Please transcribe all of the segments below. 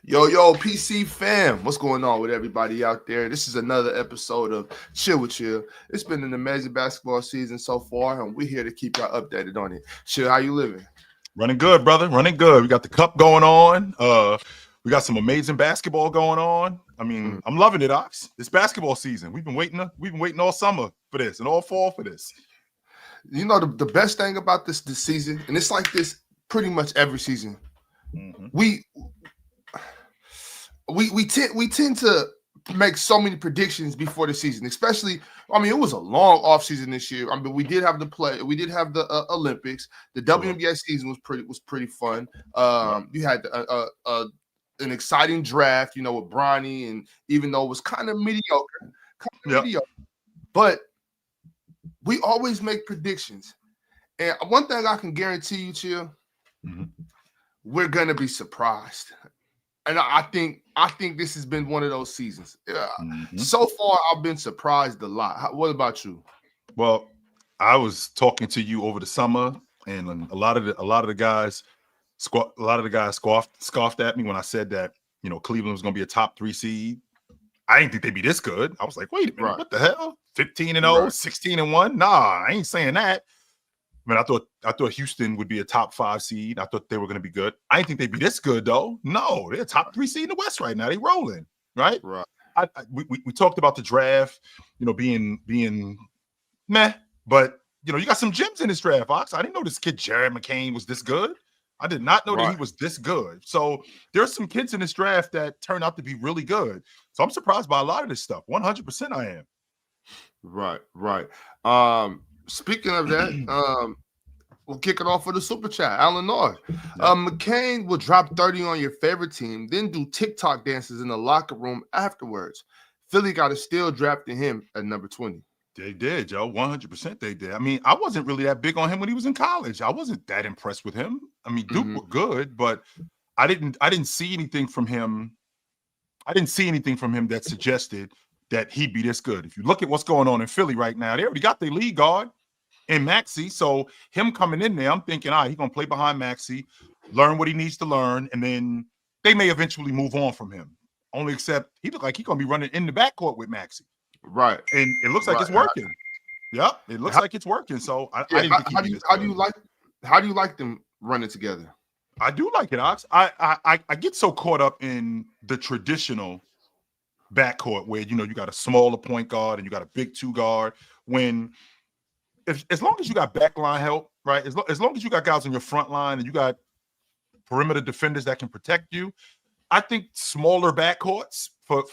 Yo, PC fam, what's going on with everybody out there? This is another episode of Chill with Chill. It's been an amazing basketball season so far, and we're here to keep y'all updated on it. Chill, how you living? Running good, brother. Running good. We got the cup going on. We got some amazing basketball going on. I mean, I'm loving it, Ox. It's basketball season. We've been waiting all summer for this and all fall for this. You know the best thing about this season, and it's like this pretty much every season. Mm-hmm. We tend to make so many predictions before the season, especially. I mean, it was a long off season this year. I mean, we did have the Olympics. The WNBA season was pretty fun. You had an exciting draft, with Bronny, and even though it was kind of mediocre, but we always make predictions. And one thing I can guarantee you, Chill, we're gonna be surprised. And I think this has been one of those seasons. So far, I've been surprised a lot. What about you? Well, I was talking to you over the summer, and a lot of the guys scoffed at me when I said that Cleveland was going to be a top 3 seed. I didn't think they'd be this good. I was like, wait a minute, What the hell? 15-0, 16-1? Nah, I ain't saying that. I mean, I thought Houston would be a top 5 seed. I thought they were going to be good. I didn't think they'd be this good, though. No, they're a top 3 seed in the West right now. They rolling, right? Right. We talked about the draft, being meh, but you got some gems in this draft, Fox. I didn't know this kid Jared McCain was this good. I did not know that he was this good. So there's some kids in this draft that turned out to be really good. So I'm surprised by a lot of this stuff. 100% I am. Right. Speaking of that, we'll kick it off with a super chat. Illinois. McCain will drop 30 on your favorite team, then do TikTok dances in the locker room afterwards. Philly got a steal drafting him at number 20. They did, Joe. 100% they did. I mean, I wasn't really that big on him when he was in college. I wasn't that impressed with him. I mean, Duke were good, but I didn't see anything from him. I didn't see anything from him that suggested that he'd be this good. If you look at what's going on in Philly right now, they already got their lead guard in Maxey. So him coming in there, I'm thinking, he's going to play behind Maxey, learn what he needs to learn, and then they may eventually move on from him. Only except he looked like he's going to be running in the backcourt with Maxey. Right. And it looks like it's working. Yep. It looks like it's working. So I didn't think how do you like them running together? I do like it, Ox. I get so caught up in the traditional backcourt where you got a smaller point guard and you got a big 2 guard. When as long as you got backline help, right? As long as you got guys on your front line and you got perimeter defenders that can protect you, I think smaller backcourts for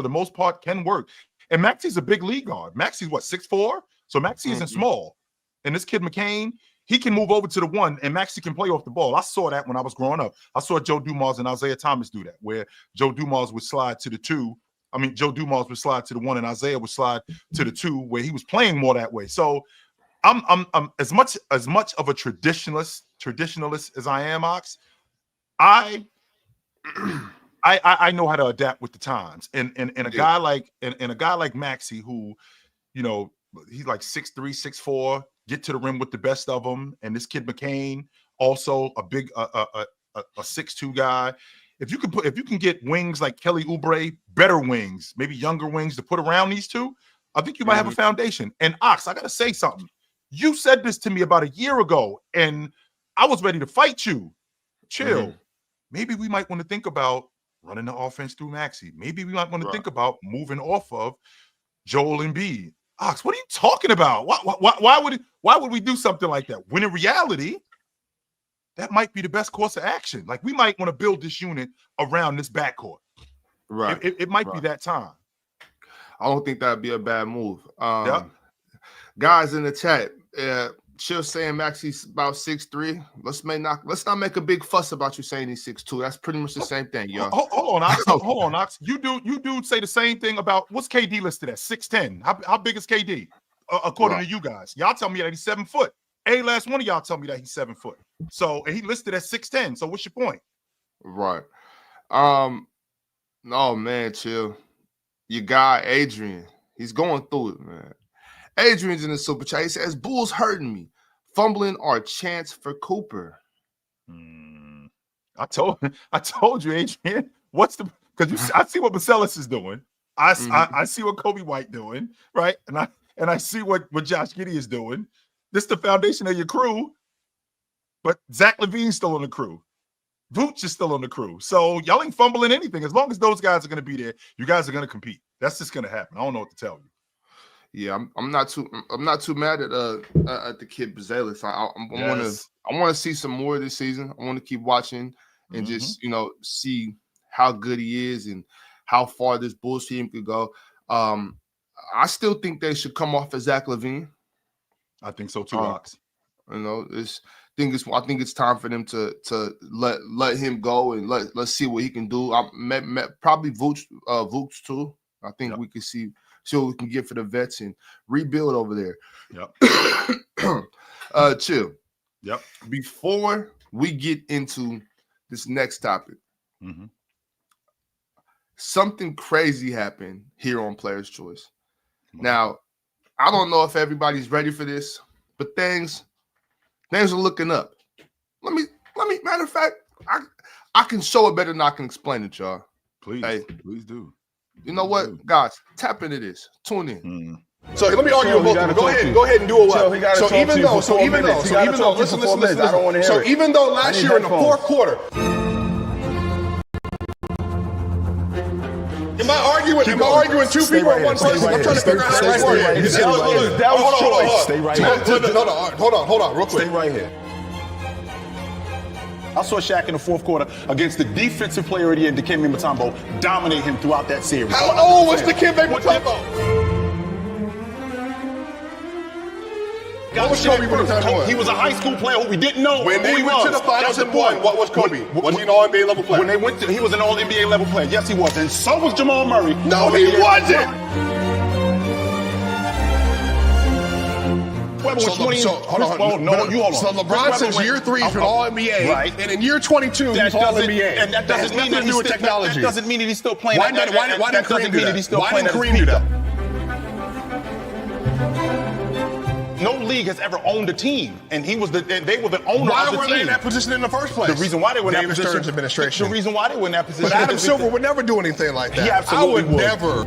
the most part can work. And Maxey's a big league guard. Maxey's 6'4"? So Maxey isn't small. And this kid McCain, he can move over to the 1 and Maxey can play off the ball. I saw that when I was growing up. I saw Joe Dumars and Isaiah Thomas do that, where Joe Dumars would slide to the 2. I mean, Joe Dumars would slide to the 1 and Isaiah would slide to the 2, where he was playing more that way. So I'm as much of a traditionalist as I am, Ox. I know how to adapt with the times, and a guy like Maxey, who, he's like 6'3", 6'4", get to the rim with the best of them, and this kid McCain, also a big a 6'2" guy. If you can get wings like Kelly Oubre, better wings, maybe younger wings to put around these two, I think you might have a foundation. And Ox, I gotta say something. You said this to me about a year ago, and I was ready to fight you. Chill. Maybe we might want to think about running the offense through Maxey. Maybe we might want to think about moving off of Joel Embiid. Ox, what are you talking about? Why would we do something like that? When in reality, that might be the best course of action. Like, we might want to build this unit around this backcourt. Right. It might be that time. I don't think that'd be a bad move. Guys in the chat, Chill saying Maxey's about 6'3". Let's not make a big fuss about you saying he's 6'2". That's pretty much the same thing, yo. Hold on, Ox. You dude say the same thing about what's KD listed at 6'10". How big is KD according to you guys? Y'all tell me that he's 7 foot. Last one of y'all tell me that he's 7 foot. So, and he listed at 6'10". So what's your point? Right. No, man, Chill. Your guy Adrian, he's going through it, man. Adrian's in the super chat. He says, Bulls hurting me. Fumbling our chance for Cooper. I told you, Adrian. I see what Marcellus is doing. I see what Kobe White doing, right? And I see what Josh Giddey is doing. This is the foundation of your crew, but Zach LaVine's still on the crew. Vooch is still on the crew. So y'all ain't fumbling anything. As long as those guys are going to be there, you guys are going to compete. That's just going to happen. I don't know what to tell you. Yeah, I'm not too mad at the kid Bazelis. I want to see some more this season. I want to keep watching and just see how good he is and how far this Bulls team could go. I still think they should come off as Zach LaVine. I think so too, Ox. I think it's time for them to let him go and let's see what he can do. Probably Vooch too. I think we can see what we can get for the vets and rebuild over there. Yep. Chill. Yep. Before we get into this next topic, something crazy happened here on Players' Choice. Now, I don't know if everybody's ready for this, but things are looking up. Let me. Matter of fact, I can show it better than I can explain it, y'all. Please, please do. You know what, guys? Tap into this. Tune in. So let me argue with both of them. Go ahead and do a what? So even though, listen. I don't want to hear so it. even though last year in the fourth quarter, am I arguing two people or one person? I'm trying to figure out how that works. That was choice. Stay right here. Hold on, real quick. Stay right here. I saw Shaq in the fourth quarter against the defensive player of the year, Dikembe Mutombo, dominate him throughout that series. How old was Dikembe Mutombo? He was a high school player who we didn't know when they went to the finals and won. What was Kobe? Was he an All-NBA level player? When they went he was an All-NBA level player. Yes, he was. And so was Jamal Murray. No, he wasn't. Hold on. So LeBron says year 3 he's an All-NBA, right? And in year 22 he's All-NBA. And that doesn't mean that he's with technology. That doesn't mean that he's still playing. Why didn't Kareem do that? Why didn't Kareem do that? No league has ever owned a team, and they were the owner of the team. Why were they in that position in the first place? The reason why they were in that position. Stern's administration. The reason why they were in that position. But Adam Silver would never do anything like that. He absolutely would never.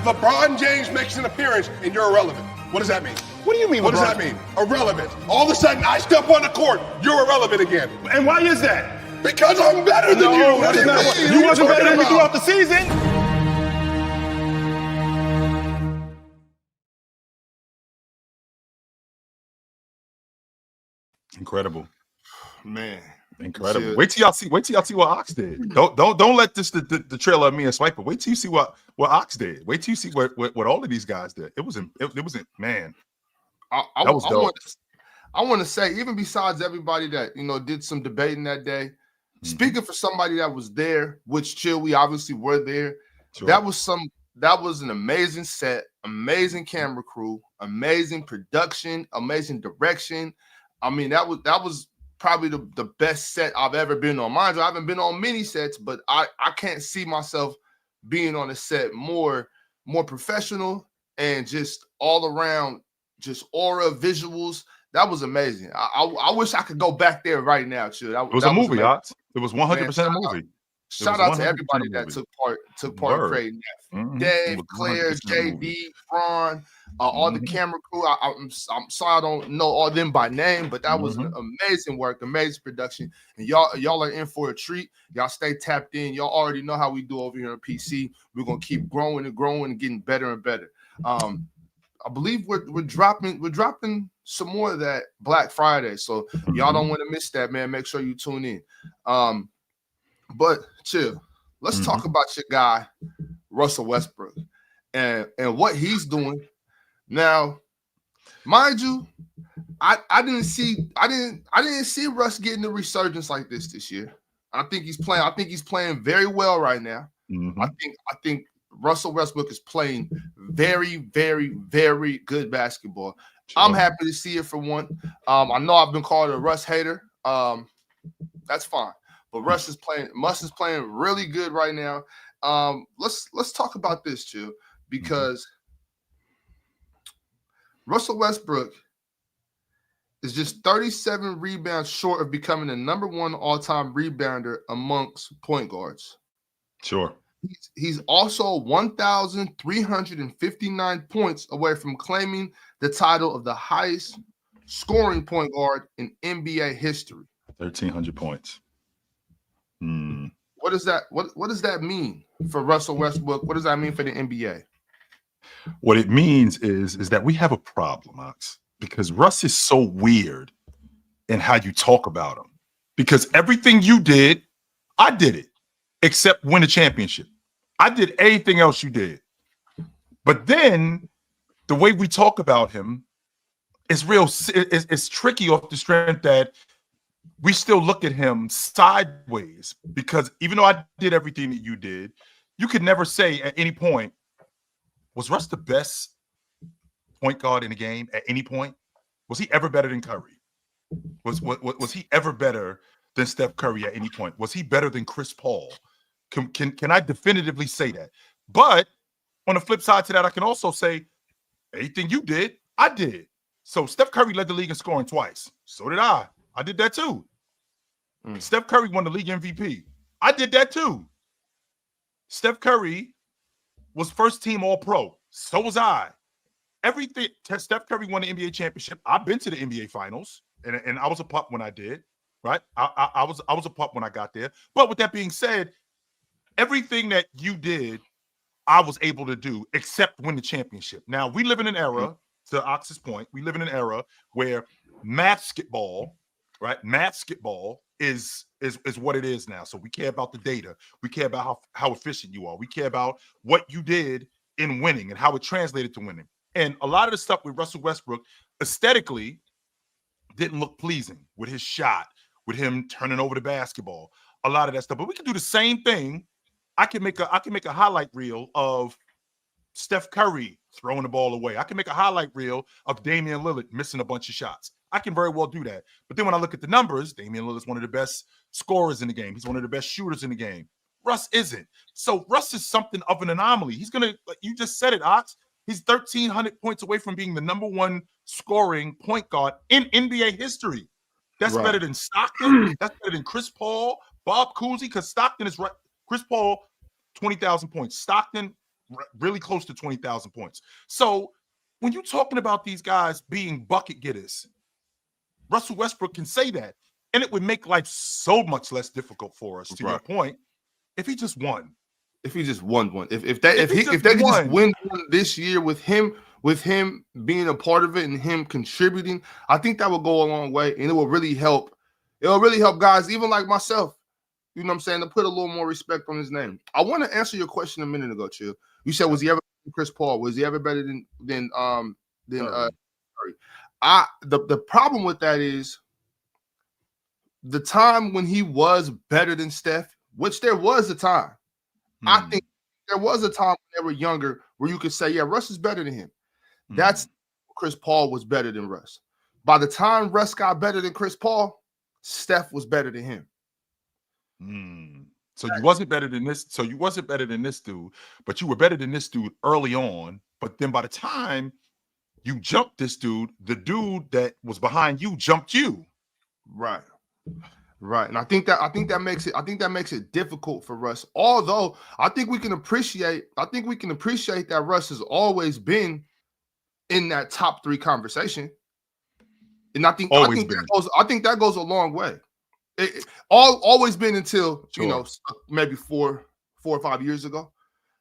LeBron James makes an appearance and you're irrelevant. What does that mean? What do you mean? What does that mean? Irrelevant. All of a sudden, I step on the court, you're irrelevant again. And why is that? Because I'm better than you. What do you mean? You wasn't better than me throughout the season. Incredible, man. Incredible. Shit. Wait till y'all see what Ox did. Don't let this the trailer of me and Swiper. Wait till you see what Ox did. Wait till you see what all of these guys did. It wasn't man. That was dope. I want to say, even besides everybody that did some debating that day, speaking for somebody that was there, which Chill, we obviously were there. Sure. That was an amazing set, amazing camera crew, amazing production, amazing direction. I mean, that was probably the best set I've ever been on. Mind you, I haven't been on many sets, but I can't see myself being on a set more professional and just all around, just aura, visuals. That was amazing. I wish I could go back there right now, Chill. It was a movie, Ox. It was 100% a movie. Shout out to everybody that took part in creating that. Mm-hmm. Dave, Claire, JD, Ron, all the camera crew. I'm sorry I don't know all of them by name, but that was amazing work, amazing production. And y'all are in for a treat. Y'all stay tapped in. Y'all already know how we do over here on PC. We're gonna keep growing and getting better and better. I believe we're dropping some more of that Black Friday, so y'all don't want to miss that, man. Make sure you tune in. But Chill, let's talk about your guy, Russell Westbrook, and what he's doing. Now, mind you, I didn't see Russ getting the resurgence like this year. I think he's playing very well right now. I think Russell Westbrook is playing very, very, very good basketball. Sure. I'm happy to see it for one. I know I've been called a Russ hater. That's fine. But Russ is playing really good right now. Let's talk about this, Chill, because Russell Westbrook is just 37 rebounds short of becoming the #1 all-time rebounder amongst point guards. Sure. He's also 1,359 points away from claiming the title of the highest scoring point guard in NBA history. 1,300 points. What does that mean for Russell Westbrook? What does that mean for the NBA? What it means is that we have a problem, Ox, because Russ is so weird in how you talk about him. Because everything you did, I did it, except win a championship. I did anything else you did. But then the way we talk about him is it's tricky off the strength that we still look at him sideways, because even though I did everything that you did, you could never say at any point, was Russ the best point guard in the game at any point? Was he ever better than Curry? Was he ever better than Steph Curry at any point? Was he better than Chris Paul? Can I definitively say that? But on the flip side to that, I can also say anything you did, I did. So Steph Curry led the league in scoring twice. So did I. I did that too. Steph Curry won the league MVP. I did that too. Steph Curry was first team All-Pro. So was I. Everything. Steph Curry won the NBA championship. I've been to the NBA finals, and I was a pup when I did. Right? I was a pup when I got there. But with that being said, everything that you did, I was able to do except win the championship. Now, we live in an era, to Ox's point, we live in an era where basketball, right? Basketball is what it is now. So we care about the data. We care about how efficient you are. We care about what you did in winning and how it translated to winning. And a lot of the stuff with Russell Westbrook aesthetically didn't look pleasing with his shot, with him turning over the basketball, a lot of that stuff. But we can do the same thing. I can make a highlight reel of Steph Curry throwing the ball away. I can make a highlight reel of Damian Lillard missing a bunch of shots. I can very well do that. But then when I look at the numbers, Damian Lillard is one of the best scorers in the game. He's one of the best shooters in the game. Russ isn't. So Russ is something of an anomaly. He's going to, like you just said it, Ox, he's 1,300 points away from being the #1 scoring point guard in NBA history. That's better than Stockton. That's better than Chris Paul, Bob Cousy, because Stockton is right. Chris Paul, 20,000 points. Stockton, really close to 20,000 points. So when you're talking about these guys being bucket getters, Russell Westbrook can say that, and it would make life so much less difficult for us. To your point, if he just won, if he just won one, if they could just win one this year with him being a part of it and him contributing, I think that will go a long way, and it will really help. It will really help guys, even like myself. You know what I'm saying? To put a little more respect on his name. I want to answer your question a minute ago, Chill. You said, was he ever better than Chris Paul? Was he ever better than Curry? The problem with that is the time when he was better than Steph, which there was a time. I think there was a time when they were younger where you could say, yeah, Russ is better than him. That's Chris Paul was better than Russ. By the time Russ got better than Chris Paul, Steph was better than him. So you wasn't better than this. So you wasn't better than this dude, but you were better than this dude early on. But then by the time you jumped this dude, the dude that was behind you jumped you. Right. And I think that makes it difficult for Russ. Although I think we can appreciate that Russ has always been in that top 3 conversation. And I think that goes a long way. Always been until maybe 4 or 5 years ago.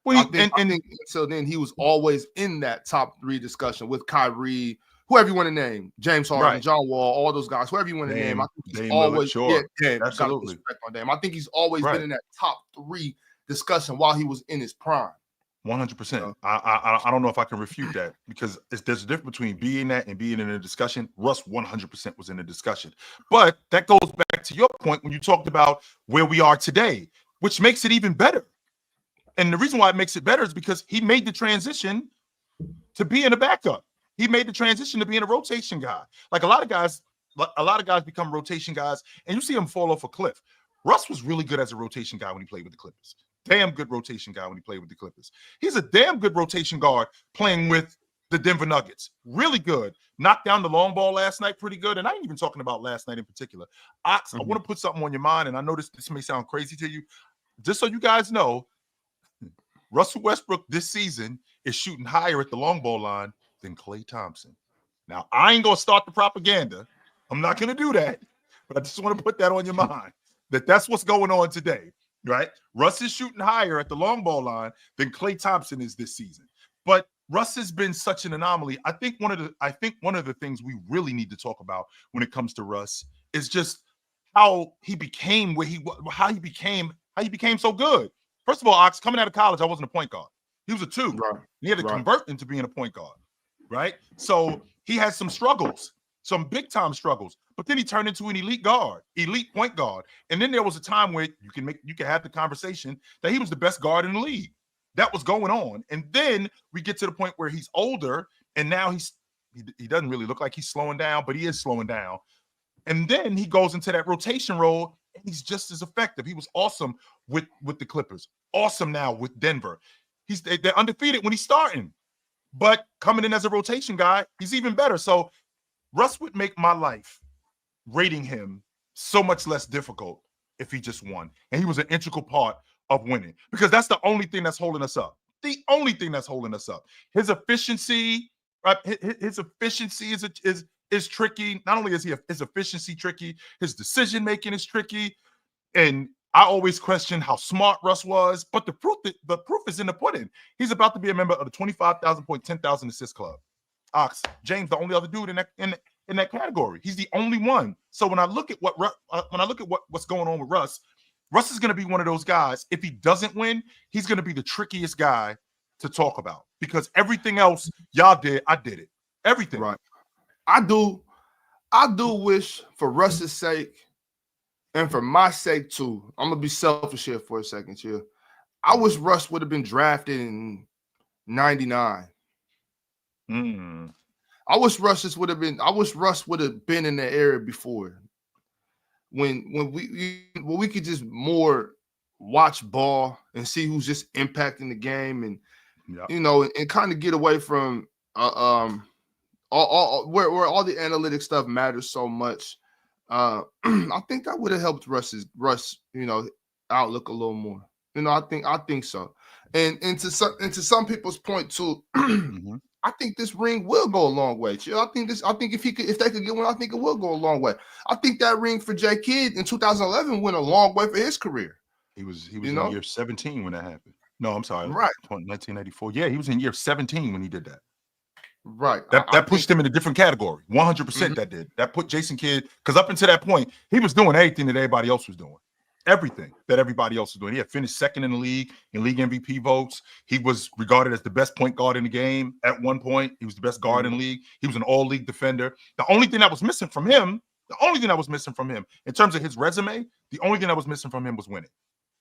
Well, I think until then he was always in that top 3 discussion with Kyrie, whoever you want to name, James Harden, John Wall, all those guys, whoever you want to name. I think he's always absolutely. I think he's always been in that top 3 discussion while he was in his prime. 100%. I don't know if I can refute that, because there's a difference between being that and being in a discussion. Russ 100% was in a discussion. But that goes back to your point when you talked about where we are today, which makes it even better. And the reason why it makes it better is because he made the transition to being a backup. He made the transition to being a rotation guy. Like a lot of guys become rotation guys, and you see them fall off a cliff. Russ was really good as a rotation guy when he played with the Clippers. Damn good rotation guy when he played with the Clippers. He's a damn good rotation guard playing with the Denver Nuggets. Really good. Knocked down the long ball last night pretty good. And I ain't even talking about last night in particular. Ox, I want to put something on your mind, and I know this may sound crazy to you. Just so you guys know, Russell Westbrook this season is shooting higher at the long ball line than Klay Thompson. Now, I ain't going to start the propaganda. I'm not going to do that. But I just want to put that on your mind, that's what's going on today, right? Russ is shooting higher at the long ball line than Klay Thompson is this season. But Russ has been such an anomaly. I think one of the things we really need to talk about when it comes to Russ is just how he became how he became so good. First of all, Ox, coming out of college, I wasn't a point guard. He was a 2. Right. He had to convert into being a point guard, right? So he had some struggles, some big time struggles. But then he turned into an elite point guard. And then there was a time where you can have the conversation that he was the best guard in the league. That was going on. And then we get to the point where he's older, and now he doesn't really look like he's slowing down, but he is slowing down. And then he goes into that rotation role, and he's just as effective. He was awesome with the Clippers. Awesome now with Denver. They're undefeated when he's starting. But coming in as a rotation guy, he's even better. So Russ would make my life rating him so much less difficult if he just won. And he was an integral part of winning, because that's the only thing that's holding us up. The only thing that's holding us up. His efficiency, right? His efficiency is tricky. Not only is his efficiency tricky, his decision making is tricky. And I always question how smart Russ was, but the proof is in the pudding. He's about to be a member of the 25,000 point, 10,000 assist club. Ox, James, the only other dude in that category. He's the only one. So when I look at what's going on with Russ is going to be one of those guys. If he doesn't win, he's going to be the trickiest guy to talk about, because everything else y'all did, I did it. Everything. Right. I do wish, for Russ's sake and for my sake too, I'm gonna be selfish here for a second here. I wish Russ would have been drafted in 99. I wish Russ would have been in the area before, when we could just more watch ball and see who's just impacting the game, and and kind of get away from where all the analytic stuff matters so much. I think that would have helped Russ outlook a little more. I think so. And to some people's point too, I think this ring will go a long way. I think if they could get one, I think it will go a long way. I think that ring for J. Kidd in 2011 went a long way for his career. He was in year 17 when that happened. No, I'm sorry. Right. 1984. Yeah, he was in year 17 when he did that. Right. That pushed him in a different category. 100% that did. That put Jason Kidd, because up until that point, he was doing everything that everybody else was doing. Everything that everybody else was doing. He had finished second in the league in league MVP votes. He was regarded as the best point guard in the game at one point. He was the best guard in the league. He was an all-league defender. The only thing that was missing from him in terms of his resume, the only thing that was missing from him was winning.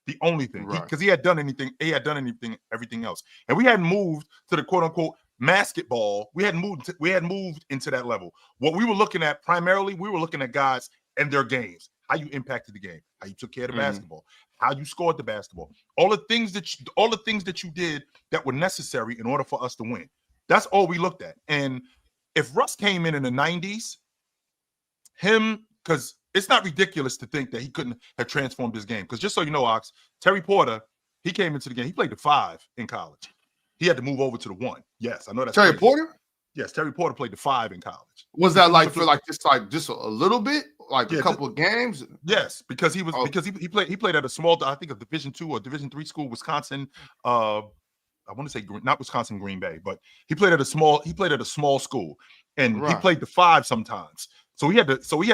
The only thing, because he had done everything else. And we hadn't moved to the quote-unquote basketball. We hadn't moved into that level. What we were looking at primarily, we were looking at guys and their games. How you impacted the game, how you took care of the basketball, how you scored the basketball, all the things that you did that were necessary in order for us to win. That's all we looked at. And if Russ came in the 90s, because it's not ridiculous to think that he couldn't have transformed his game. Because just so you know, Ox, Terry Porter, he came into the game. He played the 5 in college. He had to move over to the 1. Yes, I know that's Terry crazy. Porter. Yes, Terry Porter played the 5 in college. Was that just a little bit, a couple of games? Yes, because he played at a small, I think a Division II or Division III school, Wisconsin. I want to say not Wisconsin, Green Bay, but he played at a small school, and he played the 5 sometimes. So he had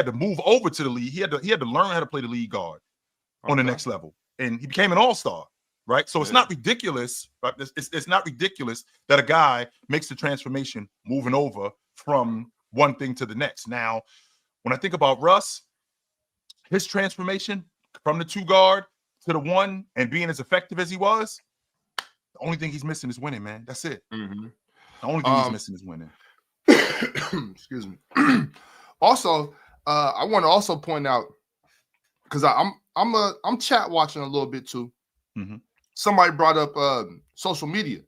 to move over to the league. He had to learn how to play the league guard on the next level, and he became an all-star. Right, so it's not ridiculous. Right? It's not ridiculous that a guy makes the transformation moving over from one thing to the next. Now, when I think about Russ, his transformation from the 2 guard to the 1 and being as effective as he was, the only thing he's missing is winning, man. That's it. The only thing he's missing is winning. Excuse me. Also, I want to also point out, because I'm chat watching a little bit too. Somebody brought up social media.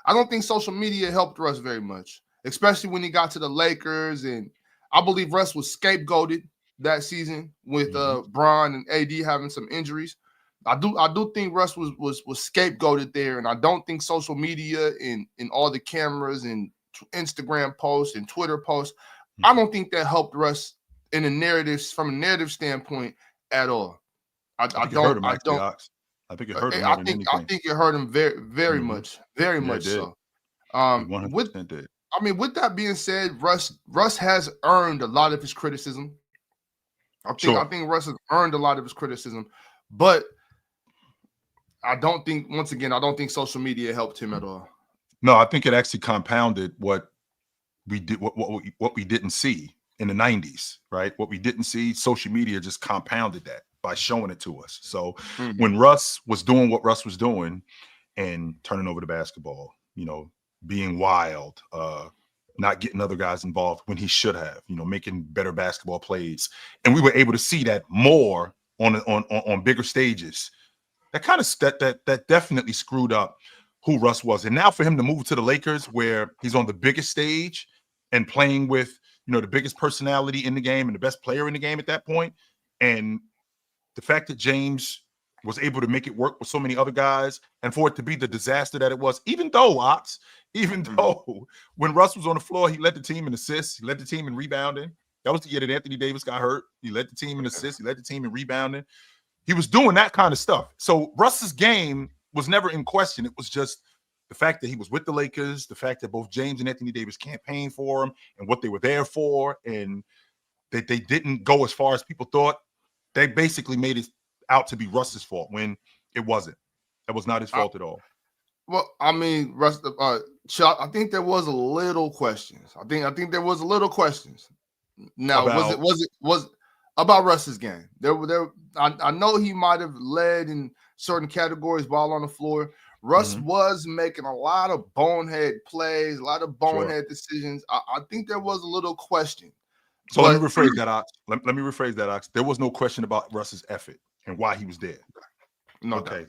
I don't think social media helped Russ very much. especially when he got to the Lakers. And I believe Russ was scapegoated that season with Bron and AD having some injuries. I do think Russ was scapegoated there, and I don't think social media and all the cameras and Instagram posts and Twitter posts, I don't think that helped Russ in the narratives from a narrative standpoint at all. I think it hurt him. I think it hurt him very much, very much so. With that being said, Russ has earned a lot of his criticism. I think Russ has earned a lot of his criticism, but I don't think social media helped him at all. No, I think it actually compounded what we did, what we didn't see in the 90s, right? What we didn't see, social media just compounded that by showing it to us. So when Russ was doing what Russ was doing and turning over the basketball, being wild, not getting other guys involved when he should have, making better basketball plays, and we were able to see that more on bigger stages. That kind of that definitely screwed up who Russ was. And now for him to move to the Lakers, where he's on the biggest stage and playing with the biggest personality in the game and the best player in the game at that point, and the fact that James was able to make it work with so many other guys, and for it to be the disaster that it was, even though when Russ was on the floor, he led the team in assists, he led the team in rebounding. That was the year that Anthony Davis got hurt. He led the team in assists, he led the team in rebounding. He was doing that kind of stuff. So Russ's game was never in question. It was just the fact that he was with the Lakers, the fact that both James and Anthony Davis campaigned for him and what they were there for, and that they didn't go as far as people thought. They basically made it out to be Russ's fault when it wasn't. It was not his fault at all. Well, Russ, I think there was a little questions. I think there was a little questions. Now, was about Russ's game? I know he might have led in certain categories while on the floor. Russ was making a lot of bonehead plays, a lot of bonehead decisions. I think there was a little question. So let me rephrase that, Ox. Let me rephrase that, Ox. There was no question about Russ's effort and why he was there. Let me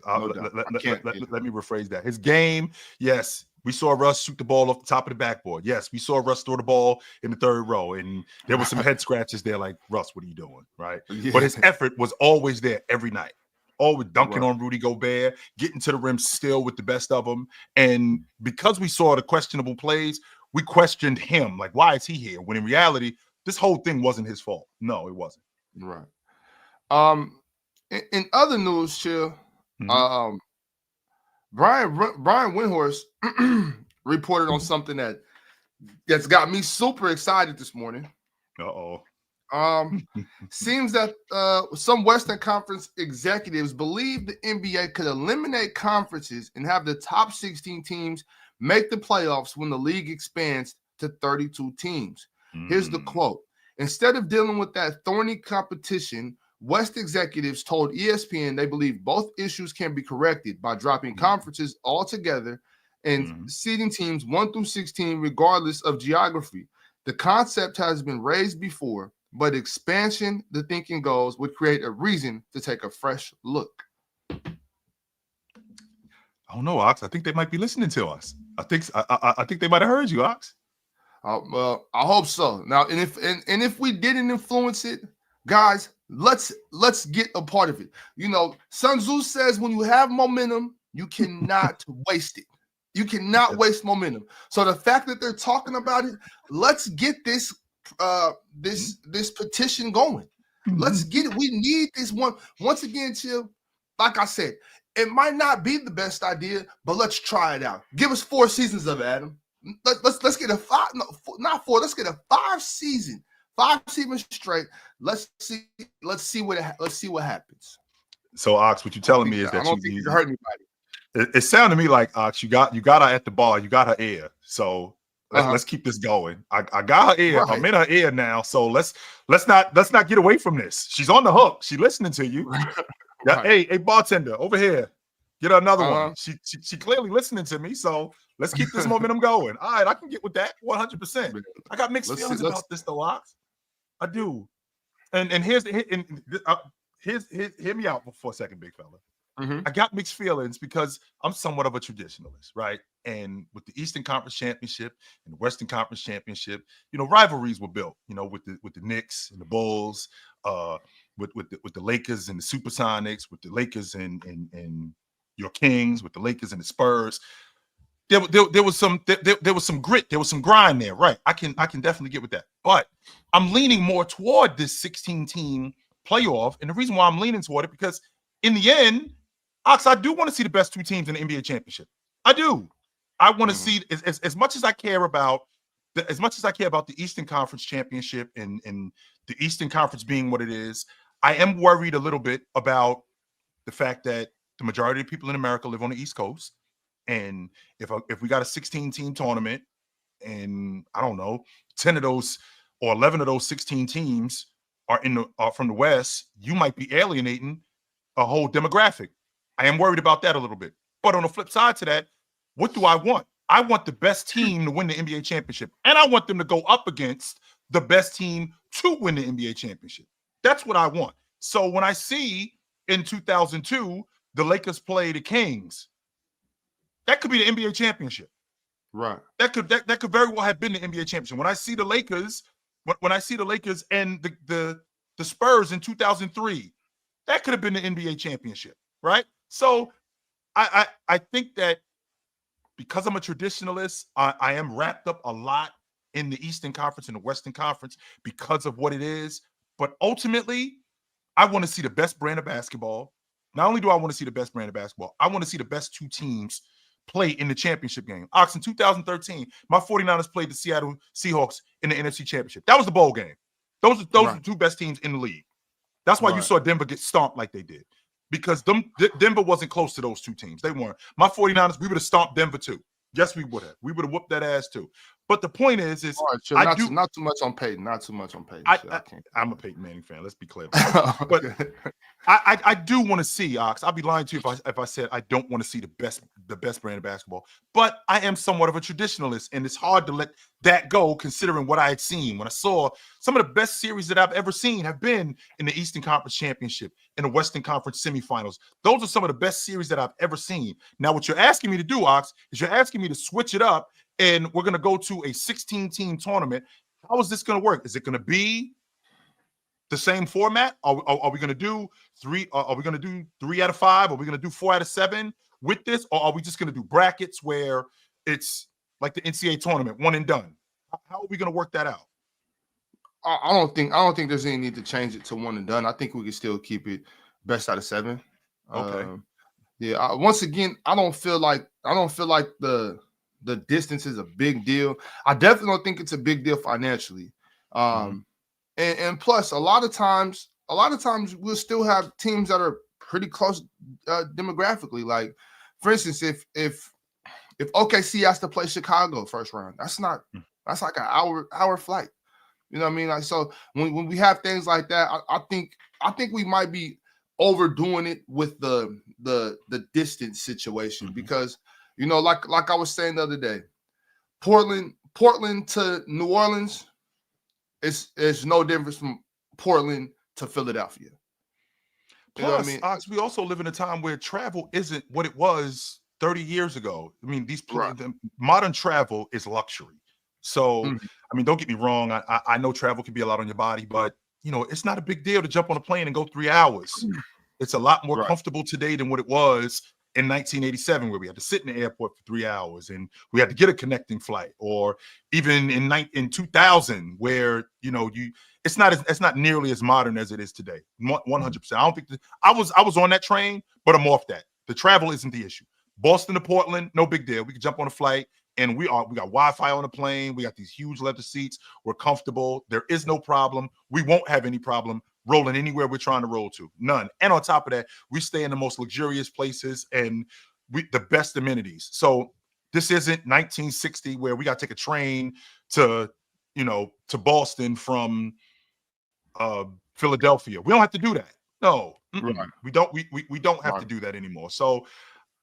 rephrase that. His game, yes, we saw Russ shoot the ball off the top of the backboard. Yes, we saw Russ throw the ball in the third row, and there were some head scratches there like, Russ, what are you doing, right? Yeah. But his effort was always there every night. Always dunking on Rudy Gobert, getting to the rim still with the best of them. And because we saw the questionable plays, we questioned him. Like, why is he here? When in reality, this whole thing wasn't his fault. No, it wasn't. Right. In other news, Chill, Brian Windhorst reported on something that's got me super excited this morning. Seems that some Western Conference executives believe the NBA could eliminate conferences and have the top 16 teams make the playoffs when the league expands to 32 teams. Here's the quote. Instead of dealing with that thorny competition, West executives told ESPN they believe both issues can be corrected by dropping conferences altogether and seeding teams 1 through 16 regardless of geography. The concept has been raised before, but expansion, the thinking goes, would create a reason to take a fresh look. I don't know, Ox. I think they might be listening to us. I think they might have heard you, Ox. Well, I hope so. Now, and if we didn't influence it, guys, let's get a part of it. Sun Tzu says when you have momentum, you cannot waste it. You cannot waste momentum. So the fact that they're talking about it, let's get this this petition going. Let's get it. We need this one. Once again, Chill, like I said, it might not be the best idea, but let's try it out. Give us 4 seasons of it, Adam. Let's get a 5, not 4. Let's get a 5 season straight. Let's see what happens. So, Ox, what you're telling me is that I don't think you hurt anybody. It sounded to me like, Ox, you got her at the bar, you got her ear. So let's keep this going. I got her ear. Right. I'm in her ear now. So let's not get away from this. She's on the hook. She's listening to you. Right. Hey, bartender, over here. Get her another one. She clearly listening to me. So let's keep this momentum going. All right, I can get with that 100%. I got mixed feelings about this though, Ox. I do. And hear me out for a second, big fella. I got mixed feelings because I'm somewhat of a traditionalist, right? And with the Eastern Conference Championship and the Western Conference Championship, rivalries were built, with the Knicks and the Bulls, with the Lakers and the Supersonics, with the Lakers and your Kings, with the Lakers and the Spurs. There was some grit, there was some grind there, right? I can definitely get with that. But I'm leaning more toward this 16-team playoff, and the reason why I'm leaning toward it because in the end, Ox, I do want to see the best two teams in the NBA championship. I do. I want to see as much as I care about the Eastern Conference championship and the Eastern Conference being what it is. I am worried a little bit about the fact that the majority of people in America live on the East Coast, and if we got a 16-team tournament, and I don't know, 10 of those or 11 of those 16 teams are from the West, you might be alienating a whole demographic. I am worried about that a little bit. But on the flip side to that, what do I want? I want the best team to win the NBA championship. And I want them to go up against the best team to win the NBA championship. That's what I want. So when I see in 2002, the Lakers play the Kings, that could be the NBA championship. Right. That could very well have been the NBA championship. When I see the Lakers, and the Spurs in 2003, that could have been the NBA championship, right? So I think that because I'm a traditionalist, I am wrapped up a lot in the Eastern Conference and the Western Conference because of what it is. But ultimately, I want to see the best brand of basketball. Not only do I want to see the best brand of basketball, I want to see the best two teams play in the championship game. Ox, in 2013, my 49ers played the Seattle Seahawks in the NFC Championship. That was the bowl game. Those are the two best teams in the league. That's why you saw Denver get stomped like they did. Because Denver wasn't close to those two teams. They weren't. My 49ers, we would have stomped Denver too. Yes, we would have. We would have whooped that ass too. But the point is not too much on Peyton. Not too much on Peyton. I'm a Peyton Manning fan. Let's be clear. But I do want to see, Ox. I'd be lying to you if I said I don't want to see the best brand of basketball. But I am somewhat of a traditionalist, and it's hard to let that go considering what I had seen. When I saw some of the best series that I've ever seen have been in the Eastern Conference Championship, in the Western Conference semifinals. Those are some of the best series that I've ever seen. Now, what you're asking me to do, Ox, is you're asking me to switch it up, and we're going to go to a 16-team tournament. How is this going to work? Is it going to be the same format? Are we going to do three? Are we going to do 3 out of 5? Are we going to do 4 out of 7 with this? Or are we just going to do brackets where it's like the NCAA tournament, one and done? How are we going to work that out? I don't think there's any need to change it to one and done. I think we can still keep it best out of 7. Okay. Once again, I don't feel like the distance is a big deal. I definitely don't think it's a big deal financially. And plus, a lot of times we'll still have teams that are pretty close demographically. Like, for instance, if OKC has to play Chicago first round, that's like an hour flight. You know what I mean? Like, so when we have things like that, I think we might be overdoing it with the distance situation because, like I was saying the other day, Portland to New Orleans is no difference from Portland to Philadelphia. Plus, Ox, we also live in a time where travel isn't what it was 30 years ago. I mean, the modern travel is luxury. So, I mean, don't get me wrong. I know travel can be a lot on your body, but, it's not a big deal to jump on a plane and go 3 hours. It's a lot more comfortable today than what it was in 1987, where we had to sit in the airport for 3 hours and we had to get a connecting flight, or even in 2000, where, it's not nearly as modern as it is today. 100%. I don't think I was on that train, but I'm off that. The travel isn't the issue. Boston to Portland, no big deal. We can jump on a flight. And we got Wi-Fi on the plane. We got these huge leather seats. We're comfortable. There is no problem. We won't have any problem rolling anywhere we're trying to roll to. None. And on top of that, we stay in the most luxurious places and the best amenities. So this isn't 1960 where we got to take a train to Boston from Philadelphia. We don't have to do that. No, we don't. We don't have to do that anymore. So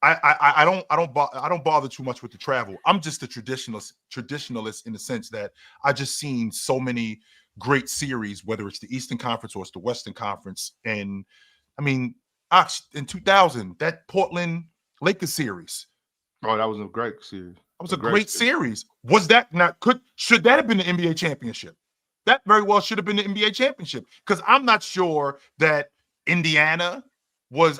I don't bother too much with the travel. I'm just a traditionalist in the sense that I just seen so many great series, whether it's the Eastern Conference or it's the Western Conference. And I mean, in 2000, that Portland Lakers series. Oh, that was a great series. That was a great series. Was that not should that have been the NBA championship? That very well should have been the NBA championship. Because I'm not sure that Indiana was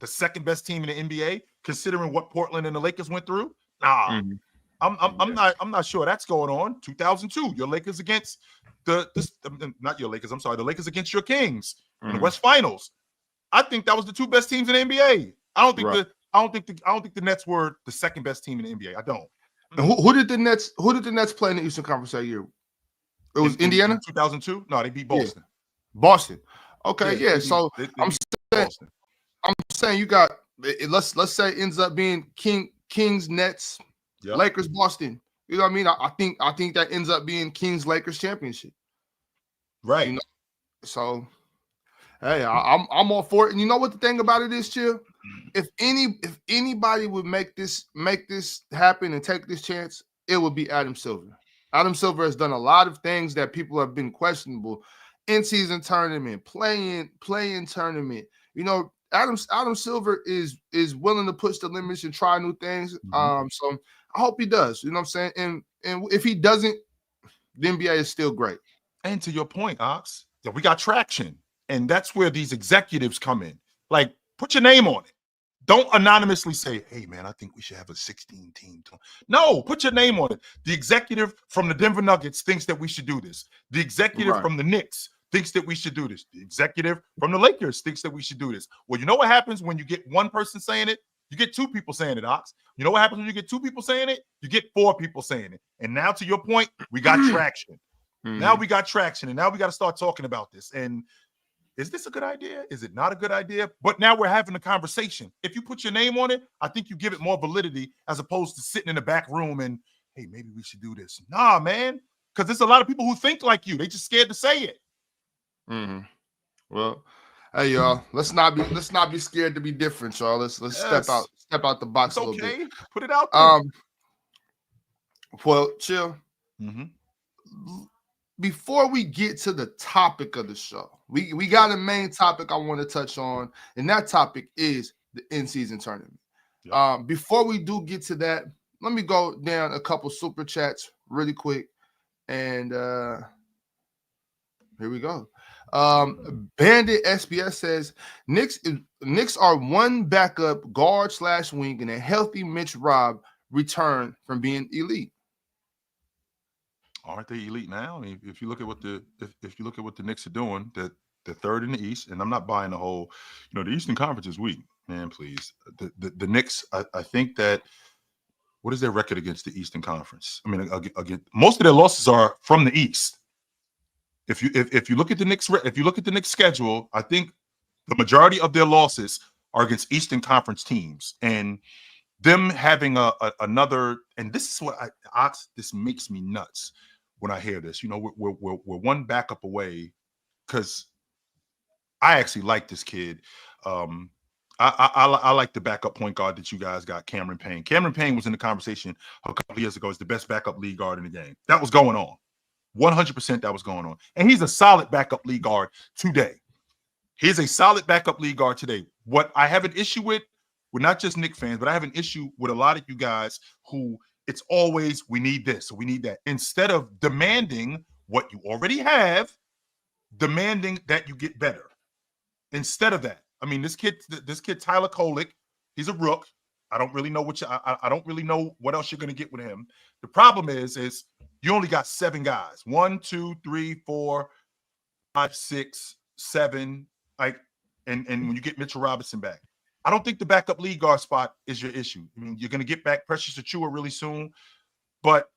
the second best team in the NBA, considering what Portland and the Lakers went through. Nah, I'm not sure that's going on. 2002, your Lakers against not your Lakers. I'm sorry, the Lakers against your Kings in the West Finals. I think that was the two best teams in the NBA. I don't think the Nets were the second best team in the NBA. I don't. Who did the Nets play in the Eastern Conference that year? It was Indiana? In 2002? No, they beat Boston. Yeah. Boston. Okay, yeah. So I'm saying you got, let's say it ends up being Kings, Nets, Lakers, Boston. You know what I mean? I think that ends up being Kings Lakers championship. Right. You know? So hey, I'm all for it. And you know what the thing about it is, Chill? If anybody would make this happen and take this chance, it would be Adam Silver. Adam Silver has done a lot of things that people have been questionable. In-season tournament, playing tournament. You know, Adam Silver is willing to push the limits and try new things. So I hope he does. You know what I'm saying? And if he doesn't, the NBA is still great. And to your point, Ox, we got traction. And that's where these executives come in. Like, put your name on it. Don't anonymously say, hey, man, I think we should have a 16-team. No, put your name on it. The executive from the Denver Nuggets thinks that we should do this. The executive from the Knicks thinks that we should do this. The executive from the Lakers thinks that we should do this. Well, you know what happens when you get one person saying it? You get two people saying it, Ox. You know what happens when you get two people saying it? You get four people saying it. And now, to your point, we got traction. Now we got traction, and now we got to start talking about this. And is this a good idea? Is it not a good idea? But now we're having a conversation. If you put your name on it, I think you give it more validity as opposed to sitting in the back room and, hey, maybe we should do this. Nah, man, because there's a lot of people who think like you. They just scared to say it. Well, hey, y'all, let's not be scared to be different, y'all. Let's step out the box a little bit. Put it out there. Well, Chill. Before we get to the topic of the show, we got a main topic I want to touch on, and that topic is the in-season tournament. Before we do get to that, let me go down a couple super chats really quick, and here we go. Bandit SBS says Knicks are one backup guard / wing and a healthy Mitch Robb return from being elite. Aren't they elite now? I mean, if you look at what the Knicks are doing, that they're third in the East, and I'm not buying the whole, the Eastern Conference is weak, man. Please, the Knicks. I think that what is their record against the Eastern Conference? I mean, again, most of their losses are from the East. If you look at the Knicks schedule, I think the majority of their losses are against Eastern Conference teams, and them having another. And this is what this makes me nuts when I hear this. We're one backup away, because I actually like this kid. I like the backup point guard that you guys got, Cameron Payne. Cameron Payne was in the conversation a couple of years ago as the best backup lead guard in the game. That was going on. 100% that was going on. And he's a solid backup lead guard today. He's a solid backup lead guard today. What I have an issue with not just Knicks fans, but I have an issue with a lot of you guys who it's always, we need this, we need that. Instead of demanding what you already have, demanding that you get better. Instead of that, I mean, this kid Tyler Kolek, he's a rook. I don't really know I don't really know what else you're going to get with him. The problem is you only got 7 guys. 1, 2, 3, 4, 5, 6, 7. And when you get Mitchell Robinson back, I don't think the backup lead guard spot is your issue. I mean, you're going to get back Precious Achiuwa really soon, but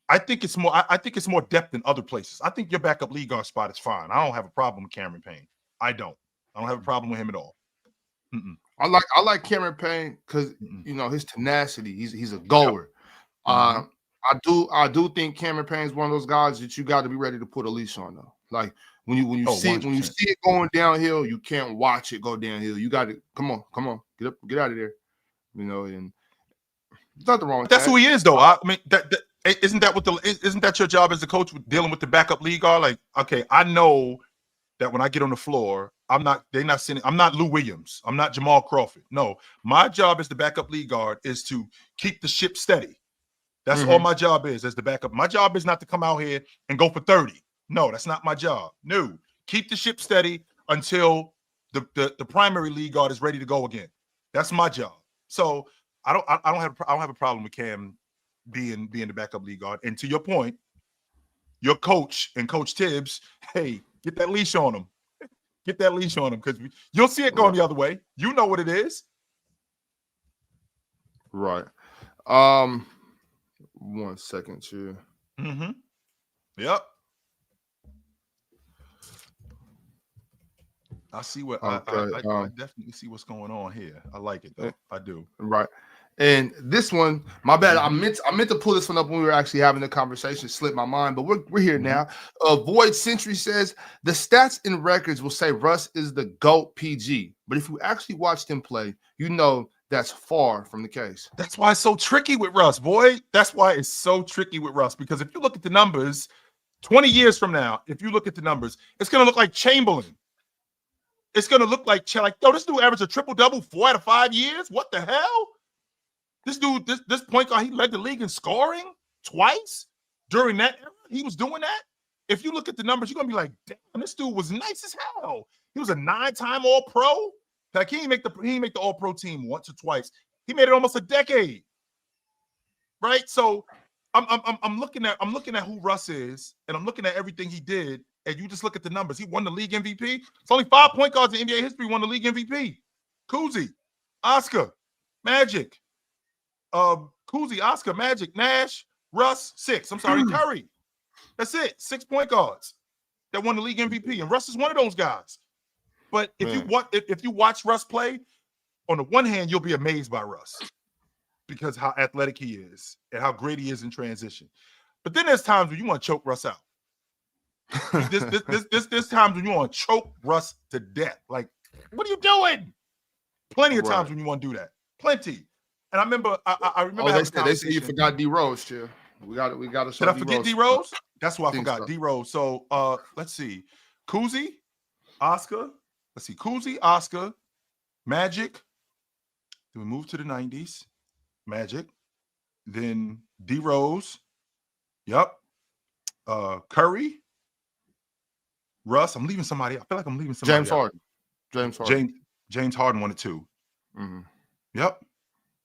I think it's more depth in other places. I think your backup lead guard spot is fine. I don't have a problem with Cameron Payne. I don't have a problem with him at all. I like Cameron Payne because his tenacity. He's a goer. I do think Cameron Payne is one of those guys that you got to be ready to put a leash on though. Like when you see it going downhill, you can't watch it go downhill. You got to come on, get up, get out of there. And there's nothing wrong with that. That's who he is though. I mean, isn't that your job as a coach with dealing with the backup league guard? Like, okay, I know that when I get on the floor, I'm not Lou Williams. I'm not Jamal Crawford. No, my job as the backup lead guard is to keep the ship steady. That's all my job is as the backup. My job is not to come out here and go for 30. No, that's not my job. No, keep the ship steady until the primary lead guard is ready to go again. That's my job. So I don't have a problem with Cam being the backup lead guard. And to your point, your coach and Coach Tibbs, hey, get that leash on him. Get that leash on him because you'll see it going the other way. You know what it is. Right. 1 second, too. Yep. I see what I definitely see what's going on here. I like it though. I do. Right. And this one, my bad. I meant to pull this one up when we were actually having the conversation. Slipped my mind, but we're here now. Void Century says the stats and records will say Russ is the GOAT PG, but if you actually watched him play, you know that's far from the case. That's why it's so tricky with Russ, boy. That's why it's so tricky with Russ, because if you look at the numbers, 20 years from now, if you look at the numbers, it's going to look like Chamberlain. It's going to look like, yo, this dude averaged a triple-double 4 out of 5 years? What the hell? This dude, this point guard, he led the league in scoring twice during that era. He was doing that. If you look at the numbers, you're going to be like, damn, this dude was nice as hell. He was a 9-time All-Pro. Like, he didn't make the All-Pro team once or twice. He made it almost a decade. Right? So I'm looking at who Russ is, and I'm looking at everything he did. And you just look at the numbers. He won the league MVP. It's only 5 point guards in NBA history won the league MVP. Kuzi, Oscar, Magic. Kuzi, Oscar, Magic, Nash, Russ, 6. I'm sorry, Curry. That's it. 6 point guards that won the league MVP. And Russ is one of those guys. But if you watch Russ play, on the one hand, you'll be amazed by Russ because how athletic he is and how great he is in transition. But then there's times when you want to choke Russ out. This times when you want to choke Russ to death. Like, what are you doing? Plenty of times when you want to do that. Plenty. And I remember, I remember. They say you forgot D Rose, too. We got to. Did I forget D Rose? That's who I forgot. D Rose. So let's see. Kuzi, Oscar. Let's see. Kuzi, Oscar, Magic. Then we move to the 90s. Magic. Then D Rose. Yep. Curry. Russ, I'm leaving somebody. I feel like I'm leaving somebody. James Harden won it too. Yep.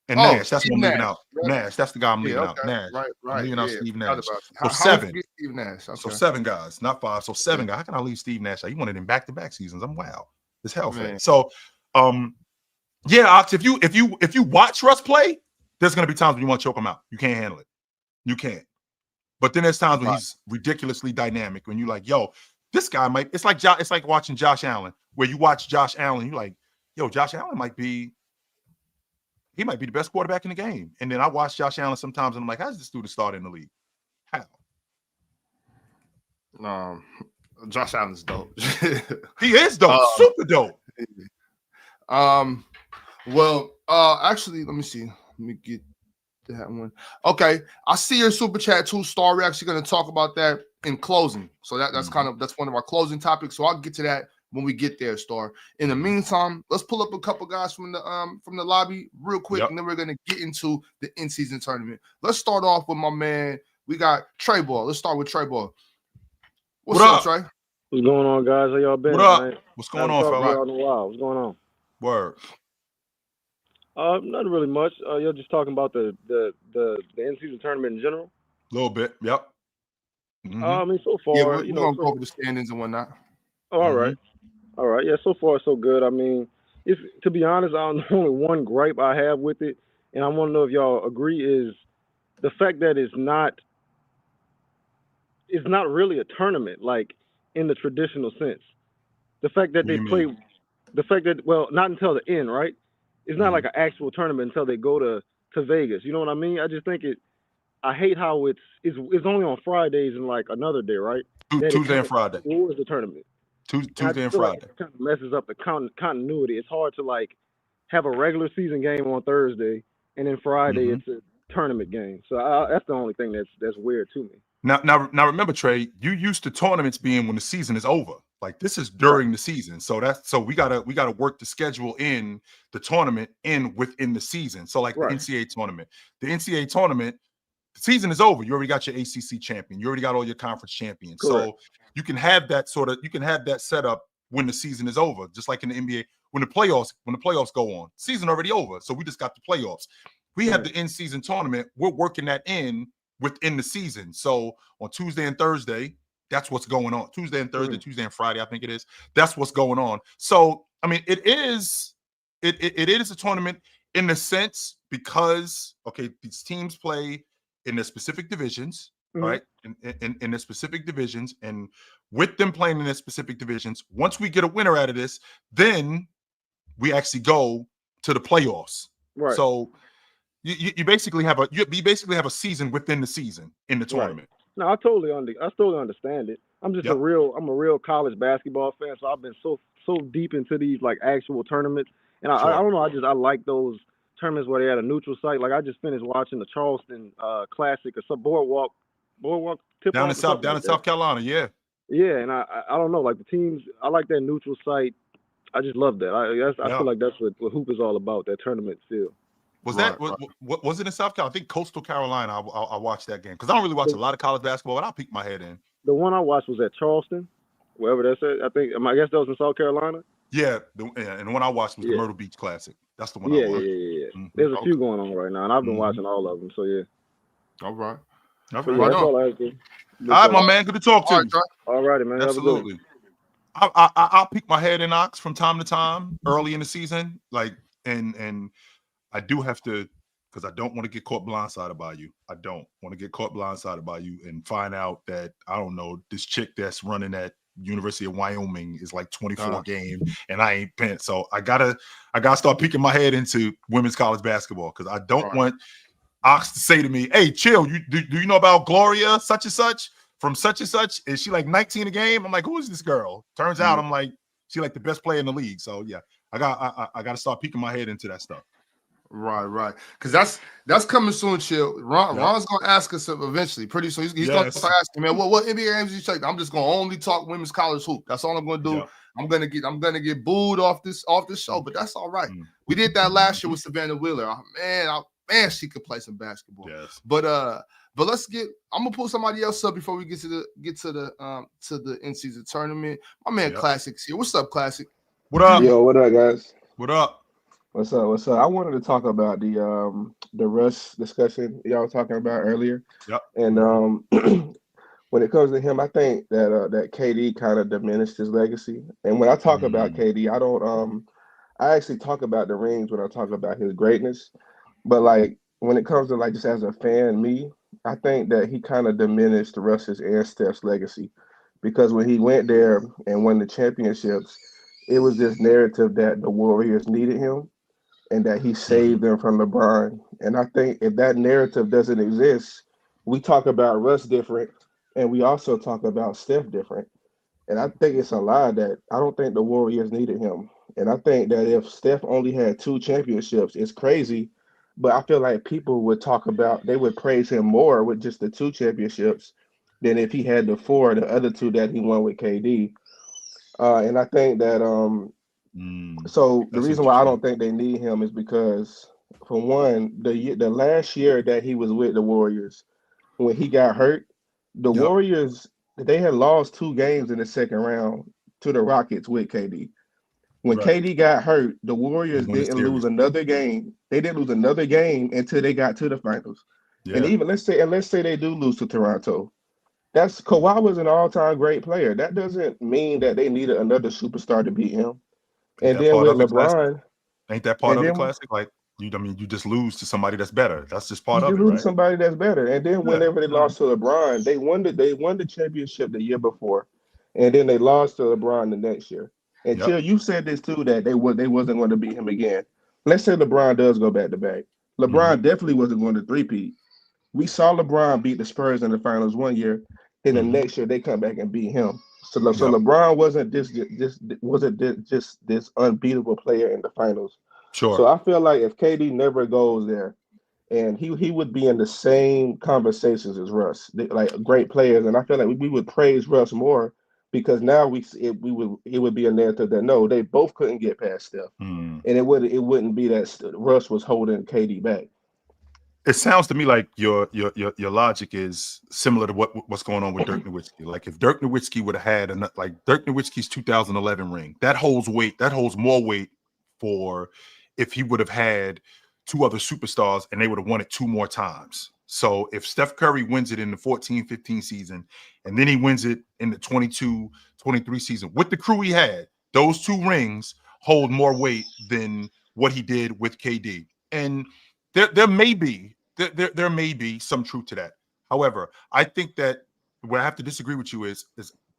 And Nash, that's what I'm leaving out. Right? Nash, that's the guy I'm leaving out. Nash. Right. I'm leaving out Steve Nash. So 7. Steve Nash. Okay. So 7 guys, not 5. So 7 guys. How can I leave Steve Nash out? He wanted in back-to-back seasons. I'm wow. It's hell fan. So yeah, Ox, if you watch Russ play, there's gonna be times when you want to choke him out. You can't handle it. You can't. But then there's times when he's ridiculously dynamic. When you're like, yo, this guy might. It's like watching Josh Allen, where you watch Josh Allen, you're like, yo, Josh Allen might be the best quarterback in the game. And then I watch Josh Allen sometimes, and I'm like, how's this dude start in the league? How? Josh Allen's dope. He is dope, super dope. Well, actually, let me see. Let me get that one. Okay, I see your super chat too, Star. We're actually going to talk about that in closing. So that's that's one of our closing topics. So I'll get to that when we get there, Star. In the meantime, let's pull up a couple guys from the lobby real quick, and then we're going to get into the in-season tournament. Let's start off with my man. We got Trey Ball. Let's start with Trey Ball. What's up, Trey? What's going on, guys? How y'all been? What up? Man? What's going on, fella? What's going on? Word. Nothing really much. You're just talking about the in-season tournament in general. A little bit, yep. I mean, so far, we're gonna go over the standings and whatnot. Oh, all right. Yeah, so far so good. I mean, to be honest, only one gripe I have with it, and I want to know if y'all agree, is the fact that it's not really a tournament, like in the traditional sense. The fact that they play, not until the end, right? It's not like an actual tournament until they go to Vegas. You know what I mean? I just think I hate how it's only on Fridays and like another day, right? Tuesday and Friday. What was the tournament? Tuesday and Friday. Like it kind of messes up the continuity. It's hard to like have a regular season game on Thursday and then Friday it's a tournament game. So that's the only thing that's weird to me. Now remember, Trey, you used to tournaments being when the season is over. Like this is during the season. So we gotta work the schedule in the tournament within the season. So like the NCAA tournament. The NCAA tournament, the season is over. You already got your ACC champion. You already got all your conference champions. Correct. So you can have that set up when the season is over, just like in the NBA when the playoffs go on. Season already over, so we just got the playoffs. We have the in-season tournament. We're working that in within the season. So on Tuesday and Thursday, that's what's going on. Tuesday and Thursday, Tuesday and Friday, I think it is. That's what's going on. So I mean, it is a tournament in the sense because these teams play in their specific divisions, right? In their specific divisions, and with them playing in their specific divisions, once we get a winner out of this, then we actually go to the playoffs. Right. So you basically have a season within the season in the tournament. No, I totally understand it. I'm just I'm a real college basketball fan, so I've been so deep into these like actual tournaments, and I don't know, I like those tournaments where they had a neutral site. Like I just finished watching the Charleston Classic or some boardwalk tip down in South Carolina, yeah, and I don't know, like the teams, I like that neutral site. I just love that. I feel like that's what hoop is all about. That tournament feel. Was it in South Carolina? I think Coastal Carolina. I watched that game because I don't really watch a lot of college basketball, but I'll peek my head in. The one I watched was at Charleston, wherever that's at. I guess that was in South Carolina. Yeah, and the one I watched was the Myrtle Beach Classic. That's the one I watched. Yeah. Mm-hmm. There's a few going on right now, and I've been watching all of them. So yeah. All right. That's all I have to. All right, my man. Good to talk to you. All righty, man. Absolutely. I'll peek my head in, Ox, from time to time early in the season, and I do have to, because I don't want to get caught blindsided by you. I don't want to get caught blindsided by you and find out that, I don't know, this chick that's running at University of Wyoming is like 24 game and I ain't paying. So I gotta start peeking my head into women's college basketball, because I don't want Ox to say to me, hey, chill, do you know about Gloria such and such from such and such? Is she like 19 a game? I'm like, who is this girl? Turns out I'm like, she like the best player in the league. So yeah, I got to start peeking my head into that stuff. Right. Because that's coming soon, chill. Ron's gonna ask us eventually. Pretty soon, he's gonna start asking, man, what NBA games you check? I'm just gonna only talk women's college hoop. That's all I'm gonna do. Yep. I'm gonna get booed off this show, but that's all right. We did that last year with Savannah Wheeler. Man, she could play some basketball. Yes. But let's get. I'm gonna pull somebody else up before we get to the in-season tournament. My man Classic's here. What's up, Classic? What up? Yo, what up, guys? What up? What's up? I wanted to talk about the Russ discussion y'all were talking about earlier. Yep. And when it comes to him, I think that KD kind of diminished his legacy. And when I talk about KD, I don't I actually talk about the rings when I talk about his greatness. But like when it comes to like just as a fan, I think that he kind of diminished Russ's and Steph's legacy, because when he went there and won the championships, it was this narrative that the Warriors needed him and that he saved them from LeBron. And I think if that narrative doesn't exist, we talk about Russ different, and we also talk about Steph different. And I think it's a lie that I don't think the Warriors needed him. And I think that if Steph only had 2 championships, it's crazy, but I feel like people would they would praise him more with just the 2 championships than if he had the other 2 that he won with KD. And I think that so the reason why I don't think they need him is because, for one, the last year that he was with the Warriors, when he got hurt, the Warriors, they had lost 2 games in the second round to the Rockets with KD. When KD got hurt, the Warriors didn't lose another game. They didn't lose another game until they got to the finals. Yeah. And even let's say they do lose to Toronto. Kawhi was an all-time great player. That doesn't mean that they needed another superstar to beat him. And then with LeBron, ain't that part of the classic? Like you just lose to somebody that's better. That's just part of it, You lose right? to somebody that's better. And then whenever they lost to LeBron, they won the championship the year before, and then they lost to LeBron the next year. And Chill, you said this too, that they wasn't going to beat him again. Let's say LeBron does go back to back. LeBron definitely wasn't going to three-peat. We saw LeBron beat the Spurs in the finals one year. Then the next year they come back and beat him. So LeBron wasn't just this unbeatable player in the finals. Sure. So I feel like if KD never goes there, and he would be in the same conversations as Russ, like great players, and I feel like we would praise Russ more because now it would be a narrative that no, they both couldn't get past Steph, and it wouldn't be that Russ was holding KD back. It sounds to me like your logic is similar to what's going on with Dirk Nowitzki. Like if Dirk Nowitzki would have had like Dirk Nowitzki's 2011 ring, that holds weight. That holds more weight for if he would have had two other superstars and they would have won it 2 more times. So if Steph Curry wins it in the 14-15 season and then he wins it in the 22-23 season with the crew he had, those 2 rings hold more weight than what he did with KD. And there may be some truth to that. However, I think that where I have to disagree with you is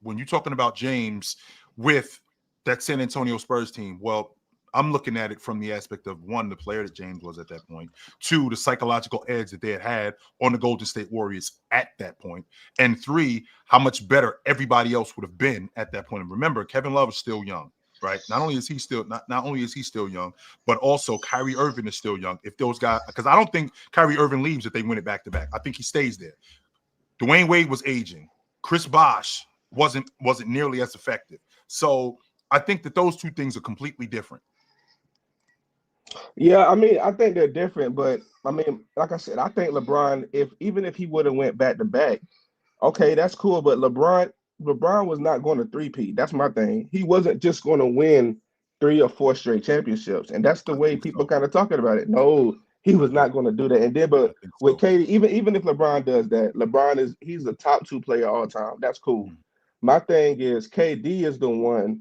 when you're talking about James with that San Antonio Spurs team. Well, I'm looking at it from the aspect of 1, the player that James was at that point, 2, the psychological edge that they had on the Golden State Warriors at that point, and 3, how much better everybody else would have been at that point. And remember, Kevin Love is still young. Right. Not only is he still young, but also Kyrie Irving is still young. If those guys, because I don't think Kyrie Irving leaves if they win it back to back. I think he stays there. Dwayne Wade was aging. Chris Bosh wasn't nearly as effective. So I think that those 2 things are completely different. Yeah, I mean, I think they're different, but I mean, like I said, I think LeBron, even if he would have went back to back, okay, that's cool. But LeBron was not going to 3-peat. That's my thing. He wasn't just going to win 3 or 4 straight championships, and that's the way people kind of talking about it. No, he was not going to do that. And then, but with KD, even if LeBron does that, he's the top 2 player all time. That's cool. My thing is KD is the one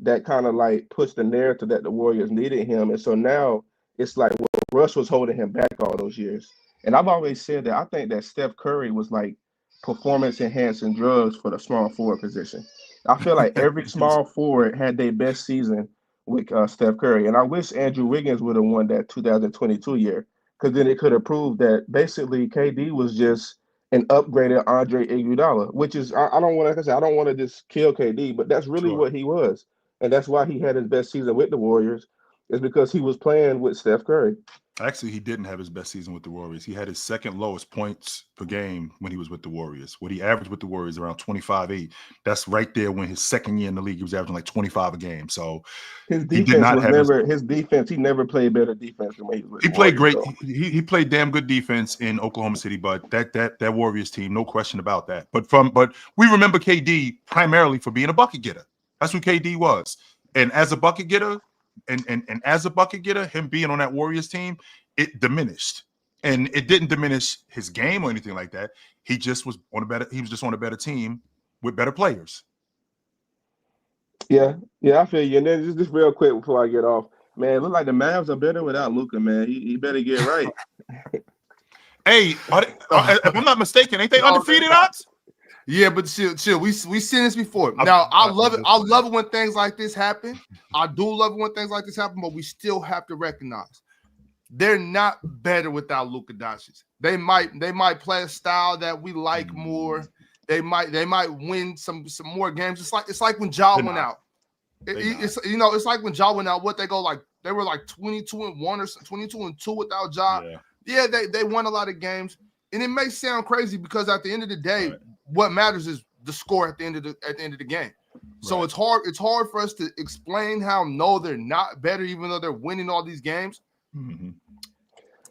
that kind of like puts the narrative that the Warriors needed him, and so now it's like, well, Russ was holding him back all those years. And I've always said that I think that Steph Curry was like performance-enhancing drugs for the small forward position. I feel like every small forward had their best season with Steph Curry. And I wish Andrew Wiggins would have won that 2022 year, because then it could have proved that basically KD was just an upgraded Andre Iguodala, which is, I don't want to just kill KD, but that's really what he was. And that's why he had his best season with the Warriors, is because he was playing with Steph Curry. Actually, he didn't have his best season with the Warriors. He had his 2nd lowest points per game when he was with the Warriors. What he averaged with the Warriors around 25-8. That's right there when his 2nd year in the league, he was averaging like 25 a game. So his defense he never played better defense than when he was with he the played Warriors, great. He played damn good defense in Oklahoma City, but that Warriors team, no question about that. But we remember KD primarily for being a bucket getter. That's who KD was. And as a bucket getter, And as a bucket getter, him being on that Warriors team, it diminished, and it didn't diminish his game or anything like that. He just was on a better team with better players. Yeah, I feel you. And then just real quick before I get off, man, it look like the Mavs are better without Luka, man. He better get right. Hey, if I'm not mistaken, ain't they undefeated, Ox? Yeah, but chill. We seen this before. Now I love it. I love it when things like this happen. I do love it when things like this happen, but we still have to recognize they're not better without Luka Doncic. They might play a style that we like more. They might win some more games. It's like when Ja went out. It's like when Ja went out. What they were like 22-1 or 22-2 without Ja. Yeah, they won a lot of games, and it may sound crazy because at the end of the day. Right. What matters is the score at the end of the game. So it's hard for us to explain how no, they're not better, even though they're winning all these games. Mm-hmm.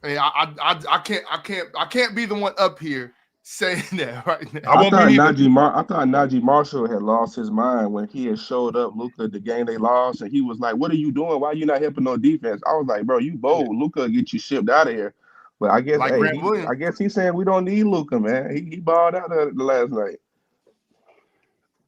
I can't be the one up here saying that right now. I thought Najee Marshall had lost his mind when he had showed up Luka the game they lost, and he was like, "What are you doing? Why are you not helping on defense?" I was like, "Bro, you bold. Luka get you shipped out of here." But I guess, I guess he's saying we don't need Luka, man. He balled out the last night.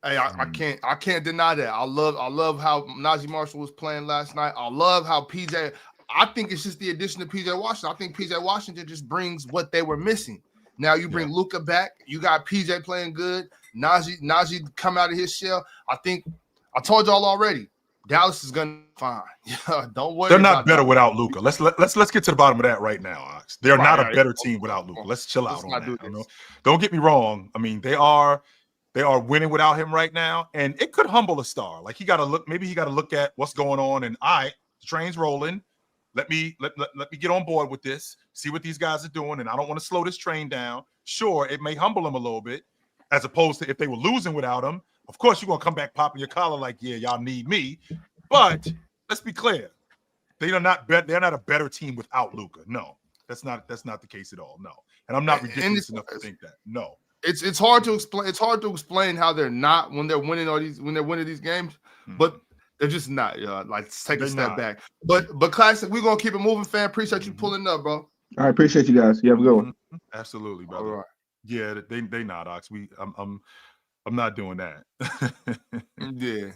Hey, I can't deny that. I love how Najee Marshall was playing last night. I love how PJ. I think it's just the addition of PJ Washington. I think PJ Washington just brings what they were missing. Now you bring Luka back. You got PJ playing good. Najee come out of his shell. I think I told y'all already. Dallas is gonna be fine. Yeah, don't worry. They're not better without Luka. Let's get to the bottom of that right now, Ox. They're not a better team without Luka. Let's chill out on that. Don't get me wrong. I mean, they are winning without him right now, and it could humble a star. Like he got to look. Maybe he got to look at what's going on, and the train's rolling. Let me get on board with this. See what these guys are doing, and I don't want to slow this train down. Sure, it may humble him a little bit, as opposed to if they were losing without him. Of course, you're gonna come back popping your collar like, yeah, y'all need me. But let's be clear, they're not a better team without Luka. No, that's not the case at all. No, and I'm not ridiculous enough to think that. No, it's hard to explain. It's hard to explain how they're not when they're winning these games, but they're just not. Like take a step back. But classic, we're gonna keep it moving, fam. Appreciate you pulling up, bro. I appreciate you guys. You have a good one. Absolutely, brother. All right. Yeah, they not Ox. I'm not doing that. Yeah.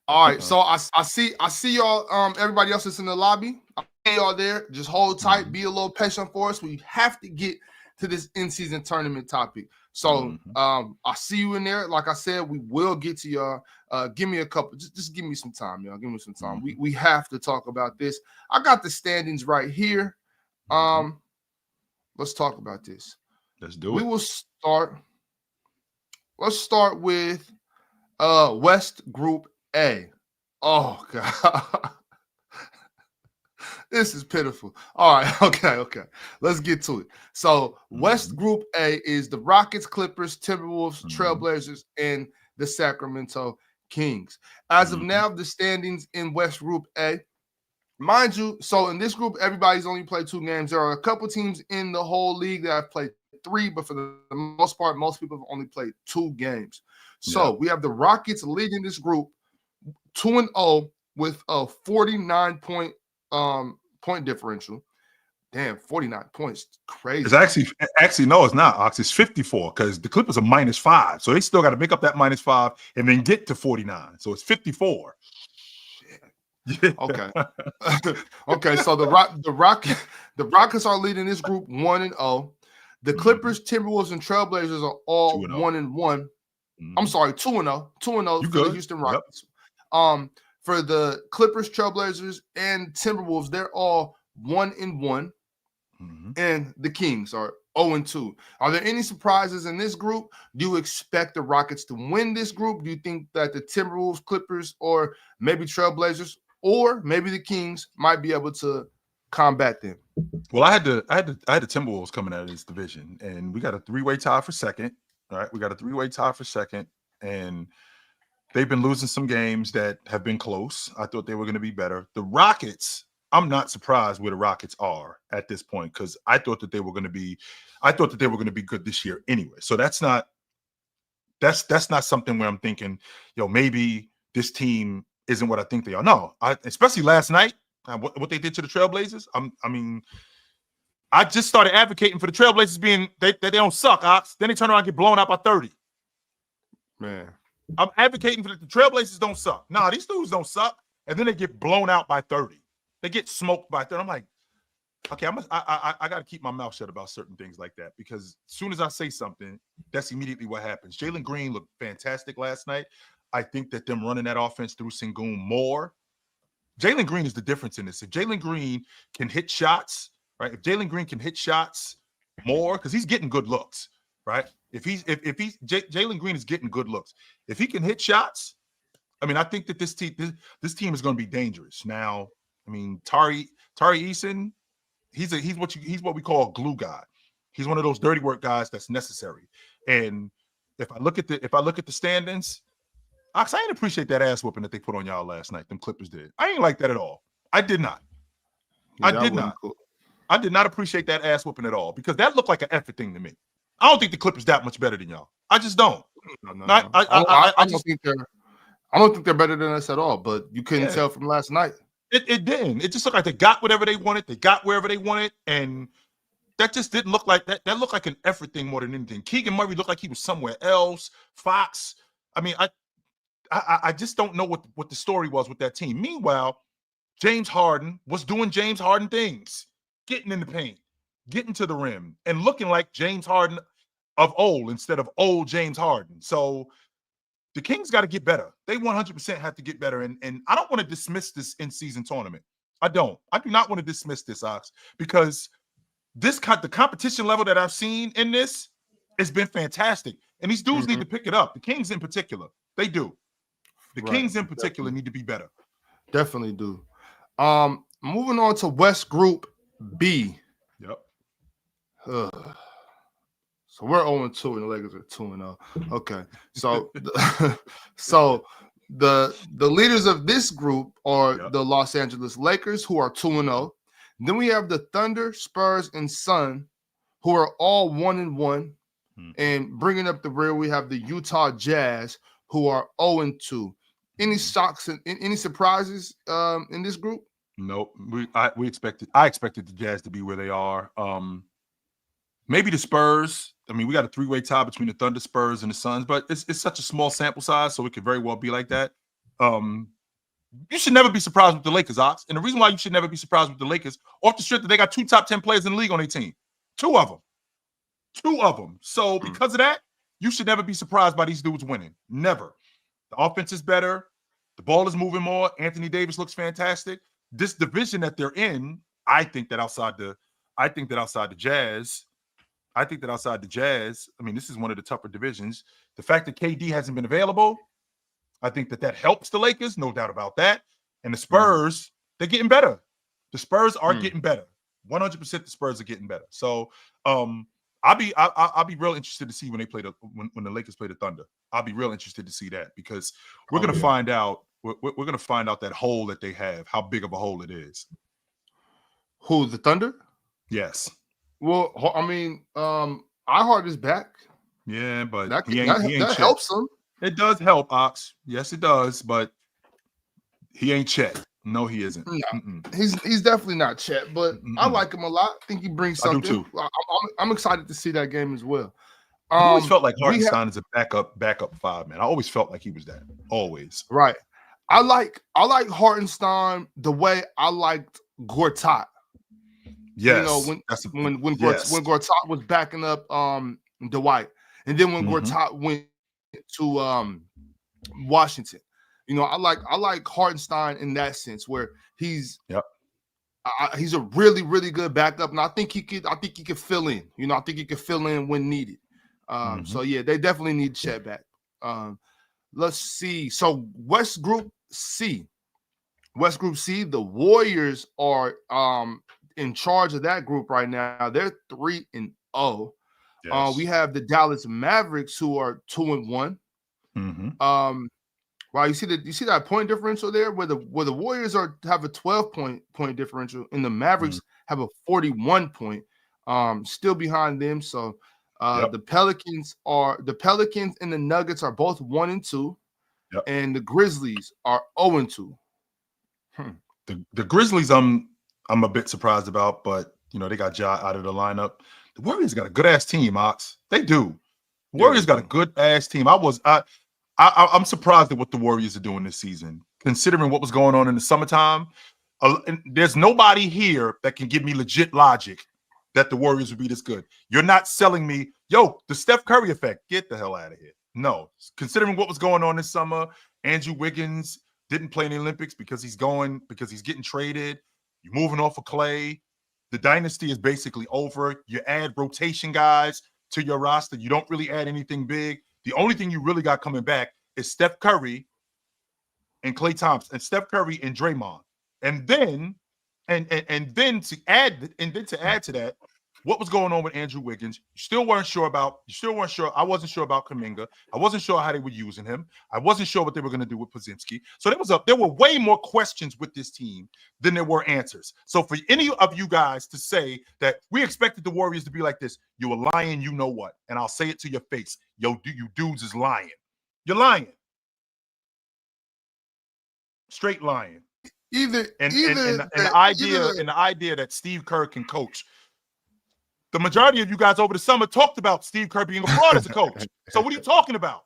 All right. So I see y'all. Everybody else that's in the lobby. I see y'all there. Just hold tight. Be a little patient for us. We have to get to this in-season tournament topic. So I see you in there. Like I said, we will get to y'all. Give me a couple. Just give me some time, y'all. Give me some time. We have to talk about this. I got the standings right here. Let's talk about this. Let's do it. We will start. Let's start with West Group A. Oh God. This is pitiful. All right, okay. Let's get to it. So West Group A is the Rockets, Clippers, Timberwolves, Trailblazers, and the Sacramento Kings. As of now, the standings in West Group A, mind you, so in this group, everybody's only played 2 games. There are a couple teams in the whole league that have played 3, but for the most part, most people have only played 2 games. So we have the Rockets leading this group 2-0 with a 49 point differential. Damn, 49 points. Crazy. It's actually no, it's not, Ox. It's 54 because the Clippers are -5. So they still got to make up that -5 and then get to 49. So it's 54. Yeah. Okay. Okay. So the Rockets are leading this group 1-0. The Clippers, Timberwolves, and Trailblazers are all 1-1. I'm sorry, 2-0. 2-0 for the Houston Rockets. Yep. For the Clippers, Trailblazers, and Timberwolves, they're all 1-1. And the Kings are 0-2. Are there any surprises in this group? Do you expect the Rockets to win this group? Do you think that the Timberwolves, Clippers, or maybe Trailblazers, or maybe the Kings might be able to combat them? Well, I had the Timberwolves coming out of this division, and we got a 3-way tie for second. All right, we got a 3-way tie for second, and they've been losing some games that have been close. I thought they were going to be better. The Rockets, I'm not surprised where the Rockets are at this point because I thought that they were going to be good this year anyway. So that's not something where I'm thinking, maybe this team isn't what I think they are. No, especially last night, what they did to the Trailblazers. I just started advocating for the Trailblazers being they don't suck, Ox. Then they turn around and get blown out by 30. Man, I'm advocating for the Trailblazers don't suck. Nah, these dudes don't suck. And then they get blown out by 30. They get smoked by 30. I'm like, okay, I got to keep my mouth shut about certain things like that because as soon as I say something, that's immediately what happens. Jalen Green looked fantastic last night. I think that them running that offense through Sengun more. Jalen Green is the difference in this. If Jalen Green can hit shots, right? If Jalen Green can hit shots more, because he's getting good looks, right? If Jalen Green is getting good looks, if he can hit shots, I think that this team is going to be dangerous. Now, Tari Eason, he's what we call a glue guy. He's one of those dirty work guys that's necessary. And if I look at the standings, I didn't appreciate that ass whooping that they put on y'all last night. Them Clippers did. I ain't like that at all. I did not. Yeah, I did not. Cool. I did not appreciate that ass whooping at all because that looked like an effort thing to me. I don't think the Clippers that much better than y'all. I just don't. No. I don't think they're better than us at all. But you couldn't tell from last night. It didn't. It just looked like they got whatever they wanted. They got wherever they wanted, and that just didn't look like that. That looked like an effort thing more than anything. Keegan Murray looked like he was somewhere else. Fox. I just don't know what the story was with that team. Meanwhile, James Harden was doing James Harden things, getting in the paint, getting to the rim, and looking like James Harden of old instead of old James Harden. So the Kings got to get better. They 100% have to get better. And I don't want to dismiss this in-season tournament. I do not want to dismiss this, Ox, because the competition level that I've seen in this has been fantastic. And these dudes need to pick it up. The Kings in particular, they do. The Kings in particular need to be better. Definitely do. Moving on to West Group B. Yep. So we're 0-2 and the Lakers are 2-0. Okay. So the leaders of this group are the Los Angeles Lakers, who are 2-0. Then we have the Thunder, Spurs, and Sun, who are all 1-1. And bringing up the rear, we have the Utah Jazz, who are 0-2. Any shocks and any surprises in this group? Nope. I expected the Jazz to be where they are. Maybe the Spurs. I mean, we got a three-way tie between the Thunder, Spurs, and the Suns, but it's such a small sample size, so it could very well be like that. You should never be surprised with the Lakers, Ox. And the reason why you should never be surprised with the Lakers, off the strength that they got 2 top 10 players in the league on their team. 2 of them. So because of that, you should never be surprised by these dudes winning. Never. The offense is better. The ball is moving more. Anthony Davis looks fantastic. This division that they're in, I think that outside the Jazz, I mean, this is one of the tougher divisions. The fact that KD hasn't been available, I think that helps the Lakers, no doubt about that. And the Spurs, they're getting better. The Spurs are getting better. 100% the Spurs are getting better. So I'll be real interested to see when they play when the Lakers play the Thunder. I'll be real interested to see that, because we're going to find out. We're going to find out that hole that they have, how big of a hole it is. Who, the Thunder? Yes. Well, I mean, iHeart is back. Yeah, but that helps him. It does help, Ox. Yes, it does, but he ain't Chet. No, he isn't. No, he's definitely not Chet, but I like him a lot. I think he brings something. I do too. I'm excited to see that game as well. I always felt like Hartenstein is a backup 5 man. I always felt like he was that. Always. Right. I like Hartenstein the way I liked Gortat. Yes. When Gortat was backing up Dwight, and then when Gortat went to Washington, I like Hartenstein in that sense, where he's a really, really good backup, and I think he could fill in. I think he could fill in when needed. So yeah, they definitely need Chet back. Let's see. So West Group C, the Warriors are in charge of that group right now. They're 3-0. Yes. We have the Dallas Mavericks, who are 2-1. Wow, you see that point differential there, where the Warriors have a 12-point differential, and the Mavericks have a 41-point, still behind them. So the Pelicans and the Nuggets are both 1-2, and the Grizzlies are 0-2. The Grizzlies, I'm a bit surprised about, but they got Ja out of the lineup. The Warriors got a good ass team, Ox. They do. The Warriors got a good ass team. I'm surprised at what the Warriors are doing this season, considering what was going on in the summertime. And there's nobody here that can give me legit logic that the Warriors would be this good. You're not selling me, the Steph Curry effect. Get the hell out of here. No, considering what was going on this summer, Andrew Wiggins didn't play in the Olympics because he's getting traded. You're moving off of Clay. The dynasty is basically over. You add rotation guys to your roster. You don't really add anything big. The only thing you really got coming back is Steph Curry and Klay Thompson, and Steph Curry and Draymond. And then to add to that, what was going on with Andrew Wiggins? You still weren't sure. I wasn't sure about Kuminga. I wasn't sure how they were using him. I wasn't sure what they were going to do with Podziemski. So there were way more questions with this team than there were answers. So for any of you guys to say that we expected the Warriors to be like this, you were lying, you know what? And I'll say it to your face. You dudes is lying. You're lying. Straight lying. The idea that Steve Kerr can coach. The majority of you guys over the summer talked about Steve Kerr being a fraud as a coach. So what are you talking about?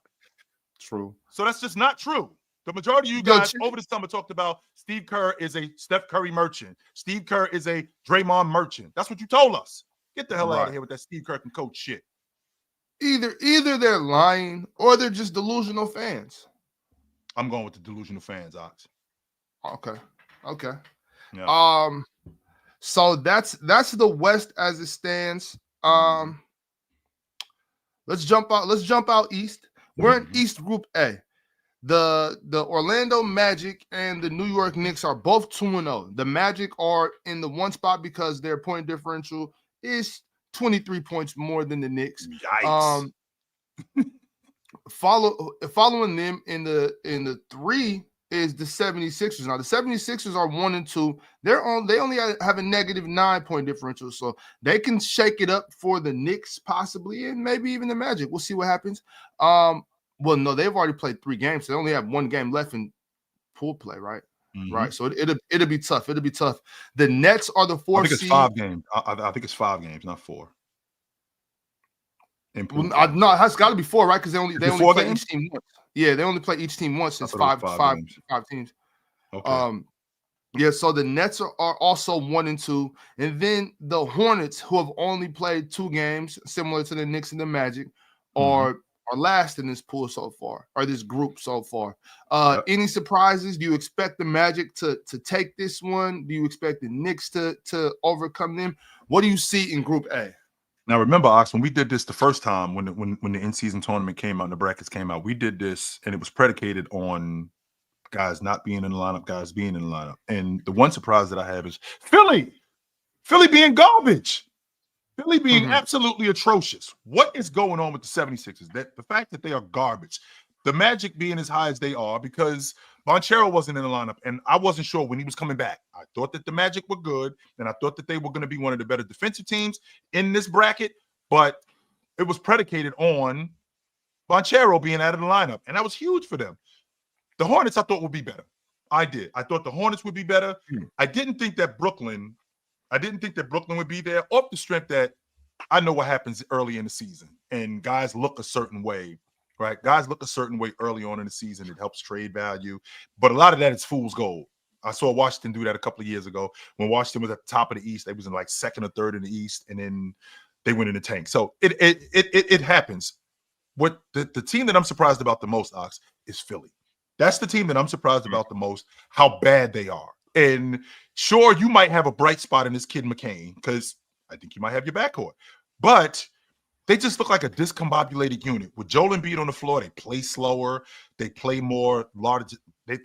True. So that's just not true. The majority of you guys over the summer talked about Steve Kerr is a Steph Curry merchant. Steve Kerr is a Draymond merchant. That's what you told us. Get the hell out of here with that Steve Kerr can coach shit. Either they're lying or they're just delusional fans. I'm going with the delusional fans, Ox. Okay. Yeah. So that's the West as it stands. Let's jump out east. We're in East Group A. The Orlando Magic and the New York Knicks are both 2-0. The Magic are in the one spot because their point differential is 23 points more than the Knicks. Yikes. Following them in the 3 is the 76ers. Now the 76ers are 1-2. They only have a negative 9-point differential, so they can shake it up for the Knicks possibly, and maybe even the Magic. We'll see what happens. Well, no, they've already played 3 games, so they only have 1 game left in pool play, right? Mm-hmm. Right. So it'll be tough. It'll be tough. The Nets are the 4th I think it's seed. 5 games. I think it's 5 games, not 4. No, it's got to be 4, right? Because they only play games? each team once. Yeah, they only play each team once. It's five teams. Okay. Yeah. So the Nets are also 1-2, and then the Hornets, who have only played 2 games, similar to the Knicks and the Magic, are last in this pool so far, or this group so far. Any surprises? Do you expect the Magic to take this one? Do you expect the Knicks to overcome them? What do you see in Group A? Now, remember, Ox, when we did this the first time, when the in-season tournament came out and the brackets came out, we did this, and it was predicated on guys not being in the lineup, guys being in the lineup. And the one surprise that I have is Philly being garbage. Philly being absolutely atrocious. What is going on with the 76ers? That the fact that they are garbage. The Magic being as high as they are because Banchero wasn't in the lineup, and I wasn't sure when he was coming back. I thought that the Magic were good, and I thought that they were going to be one of the better defensive teams in this bracket, but it was predicated on Banchero being out of the lineup, and that was huge for them. The Hornets I thought would be better. I did. I thought the Hornets would be better. I didn't think that Brooklyn would be there off the strength that I know what happens early in the season, and guys look a certain way. Right, guys look a certain way early on in the season. It helps trade value, but a lot of that is fool's gold. I saw Washington do that a couple of years ago when Washington was at the top of the East. They was in like 2nd or 3rd in the East, and then they went in the tank. So it happens. What the team that I'm surprised about the most, Ox, is Philly. That's the team that I'm surprised about the most. How bad they are. And sure, you might have a bright spot in this kid McCain because I think you might have your backcourt, but they just look like a discombobulated unit. With Joel Embiid on the floor, they play slower, they play more large. They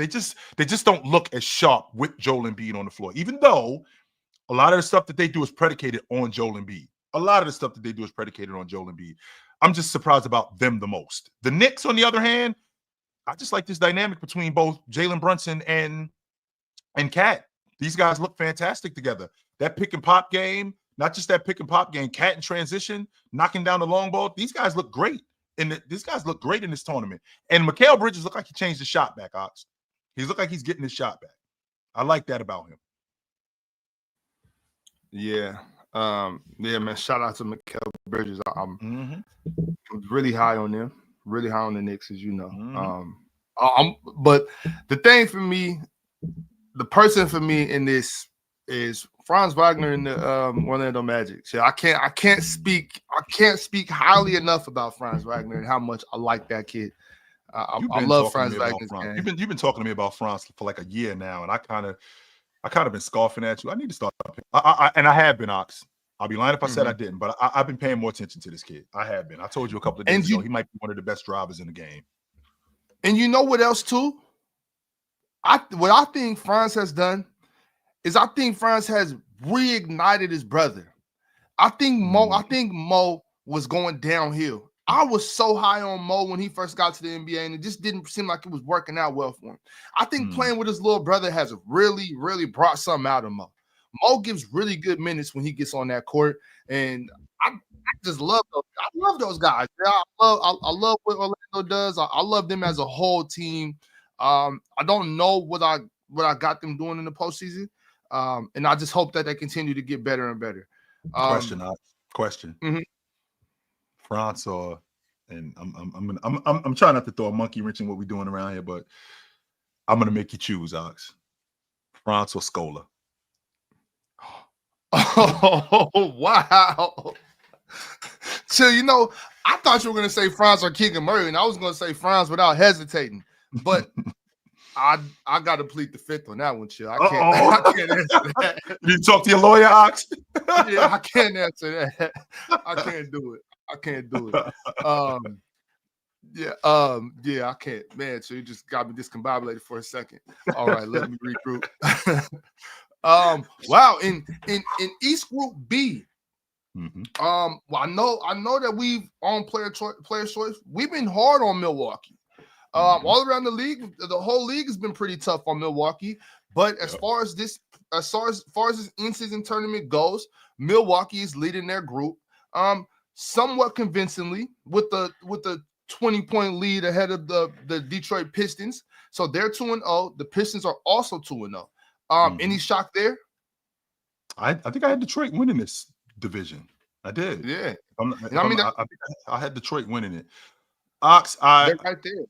just don't look as sharp with Joel Embiid on the floor. Even though a lot of the stuff that they do is predicated on Joel Embiid. I'm just surprised about them the most. The Knicks, on the other hand, I just like this dynamic between both Jalen Brunson and Cat. These guys look fantastic together. That pick and pop game. Not just that pick and pop game, Cat in transition, knocking down the long ball. These guys look great. These guys look great in this tournament. And Mikal Bridges look like he changed his shot back, Ox. He look like he's getting his shot back. I like that about him. Yeah. Man. Shout out to Mikal Bridges. I'm really high on them. Really high on the Knicks, as you know. But the thing for me, the person for me in this is Franz Wagner and the Orlando Magic. So I can't speak highly enough about Franz Wagner and how much I like that kid. I love Franz Wagner's game. You've been talking to me about Franz for like a year now, and I kind of been scoffing at you. I need to start. And I have been, Ox. I'll be lying if I said I didn't, but I've been paying more attention to this kid. I have been. I told you a couple of days ago he might be one of the best drivers in the game. And you know what else too? What I think Franz has done is I think Franz has reignited his brother. I think Mo was going downhill. I was so high on Mo when he first got to the NBA, and it just didn't seem like it was working out well for him. I think playing with his little brother has really, really brought something out of Mo. Mo gives really good minutes when he gets on that court, and I just love those. I love those guys. Yeah, I love what Orlando does. I love them as a whole team. I don't know what I got them doing in the postseason. And I just hope that they continue to get better and better. Question. France and I'm trying not to throw a monkey wrench in what we're doing around here, but I'm gonna make you choose, Ox. France or Scola. Oh wow. So I thought you were gonna say France or Keegan Murray, and I was gonna say France without hesitating, but I got to plead the fifth on that one, chill. I can't answer that. You talk to your lawyer, Ox? Yeah, I can't answer that. I can't do it. Yeah, I can't. Man, so you just got me discombobulated for a second. All right, let me regroup. Wow. In East Group B, Mm-hmm. well, I know that we've on player choice. We've been hard on Milwaukee. All around the league, the whole league has been pretty tough on Milwaukee. But as far as this in-season tournament goes, Milwaukee is leading their group, somewhat convincingly with the 20-point lead ahead of the Detroit Pistons. So they're 2-0. The Pistons are also 2-0. Any shock there? I think I had Detroit winning this division. I did. Yeah. I had Detroit winning it. Ox, they're right there.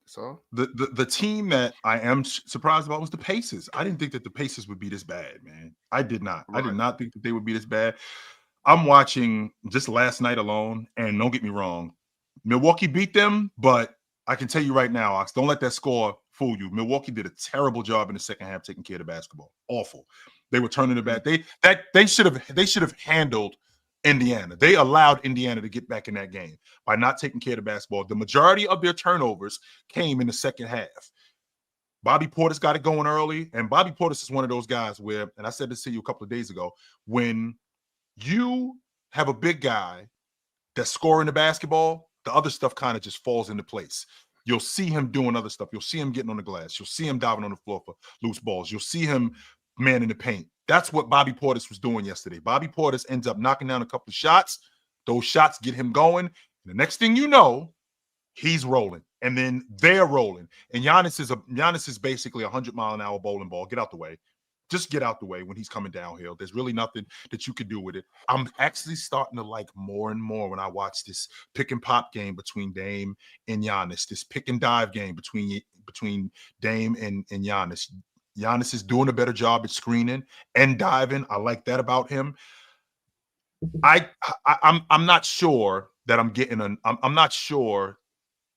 So the team that I am surprised about was the Pacers. I didn't think that the Pacers would be this bad, man. I did not. Right. I did not think that they would be this bad. I'm watching just last night alone, and don't get me wrong, Milwaukee beat them, but I can tell you right now, Ox, don't let that score fool you. Milwaukee did a terrible job in the second half taking care of the basketball. Awful. They were turning it back. They should have handled Indiana. They allowed Indiana to get back in that game by not taking care of the basketball. The majority of their turnovers came in the second half. Bobby Portis got it going early, and Bobby Portis is one of those guys where, and I said this to you a couple of days ago, when you have a big guy that's scoring the basketball, the other stuff kind of just falls into place. You'll see him doing other stuff. You'll see him getting on the glass. You'll see him diving on the floor for loose balls. You'll see him manning the paint. That's what Bobby Portis was doing yesterday. Bobby Portis ends up knocking down a couple of shots. Those shots get him going. And the next thing you know, he's rolling. And then they're rolling. And Giannis is basically a 100-mile-an-hour bowling ball. Get out the way. Just get out the way when he's coming downhill. There's really nothing that you could do with it. I'm actually starting to like more and more when I watch this pick and pop game between Dame and Giannis, this pick and dive game between Dame and Giannis. Giannis is doing a better job at screening and diving. I like that about him. I'm not sure that I'm not sure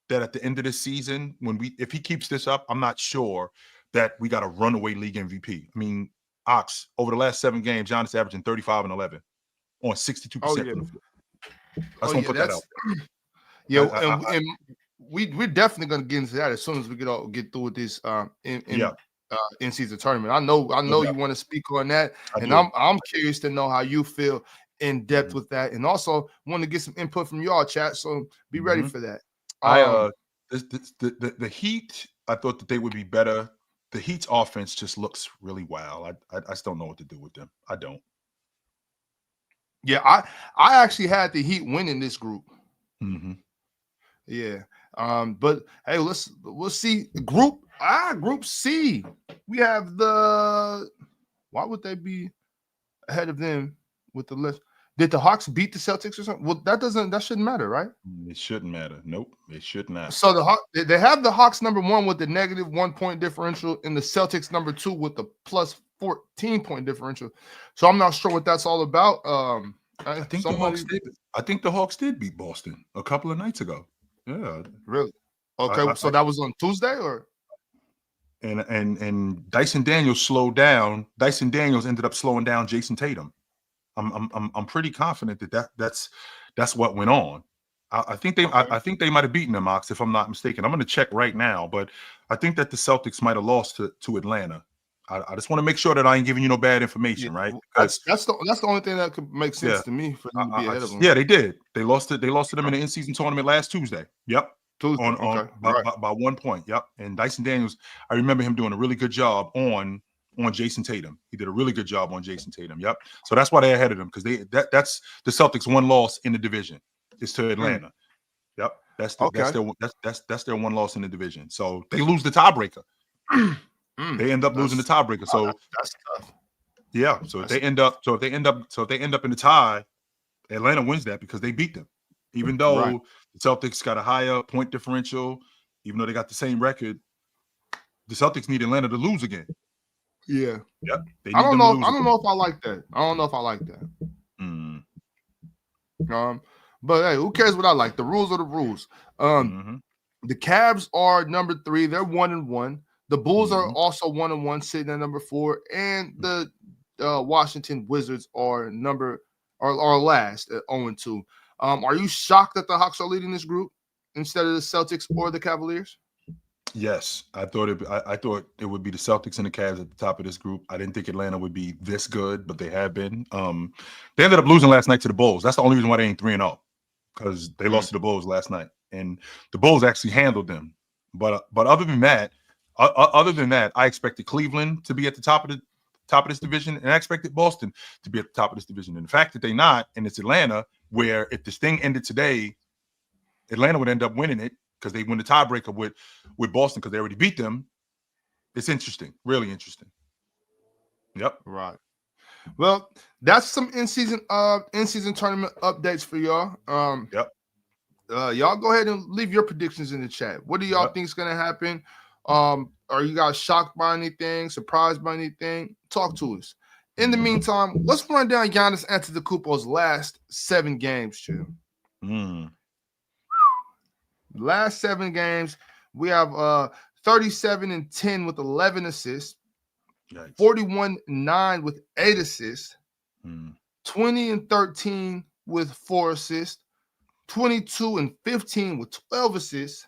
that at the end of the season, if he keeps this up, I'm not sure that we got a runaway league MVP. I mean, Ox, over the last 7 games, Giannis averaging 35 and 11 on 62% from the floor. I just want to put that out there. Yeah, and we're definitely going to get into that as soon as we get through with this in-season tournament. I know you want to speak on that, I'm curious to know how you feel in depth with that, and also want to get some input from y'all, chat. So be ready for that. The Heat, I thought that they would be better. The Heat's offense just looks really wild. I just don't know what to do with them. I don't. Yeah, I actually had the Heat winning this group. Mm-hmm. Yeah. But hey, we'll see. Group C. We have why would they be ahead of them with the list? Did the Hawks beat the Celtics or something? Well, that shouldn't matter, right? It shouldn't matter. Nope, it should not. So they have the Hawks number 1 with the negative 1 point differential, and the Celtics number 2 with the plus 14 point differential. So I'm not sure what that's all about. I think the Hawks did beat Boston a couple of nights ago. Yeah, really? Okay, so that was on Tuesday, or? And Dyson Daniels slowed down. Dyson Daniels ended up slowing down Jason Tatum. I'm pretty confident that's what went on. I think they might have beaten them, Ox, if I'm not mistaken. I'm going to check right now, but I think that the Celtics might have lost to Atlanta. I just want to make sure that I ain't giving you no bad information, right? That's the only thing that could make sense to me for them to be ahead of them. Yeah, they did. They lost to them in the in-season tournament last Tuesday. Yep. Tuesday. By 1 point. Yep. And Dyson Daniels, I remember him doing a really good job on Jason Tatum. He did a really good job on Jason Tatum. Yep. So that's why they're ahead of them, because that's the Celtics' one loss in the division is to Atlanta. Yep. That's their one loss in the division. So they lose the tiebreaker. They end up losing the tiebreaker. So that's tough. Yeah. So if they end up in the tie, Atlanta wins that because they beat them. Even though the Celtics got a higher point differential, even though they got the same record, the Celtics need Atlanta to lose again. Yeah. Yep. I don't know if I like that. But hey, who cares what I like? The rules are the rules. The Cavs are number 3. They're 1-1. The Bulls are also 1-1, sitting at number 4, and the Washington Wizards are last at 0-2. Are you shocked that the Hawks are leading this group instead of the Celtics or the Cavaliers? Yes, I thought it would be the Celtics and the Cavs at the top of this group. I didn't think Atlanta would be this good, but they have been. They ended up losing last night to the Bulls. That's the only reason why they ain't 3-0, because they lost to the Bulls last night, and the Bulls actually handled them. But other than that, I expected Cleveland to be at the top of this division, and I expected Boston to be at the top of this division. And the fact that they're not, and it's Atlanta, where if this thing ended today, Atlanta would end up winning it, because they win the tiebreaker with Boston because they already beat them. It's interesting, really interesting. Yep. Right. Well, that's some in-season tournament updates for y'all. Yep. Y'all go ahead and leave your predictions in the chat. What do y'all think is going to happen? Are you guys shocked by anything? Surprised by anything? Talk to us. In the meantime, let's run down Giannis Antetokounmpo's last 7 games, Chill. Last 7 games, we have 37-10 with 11 assists, 41-9 with 8 assists, 20-13 with 4 assists, 22-15 with 12 assists,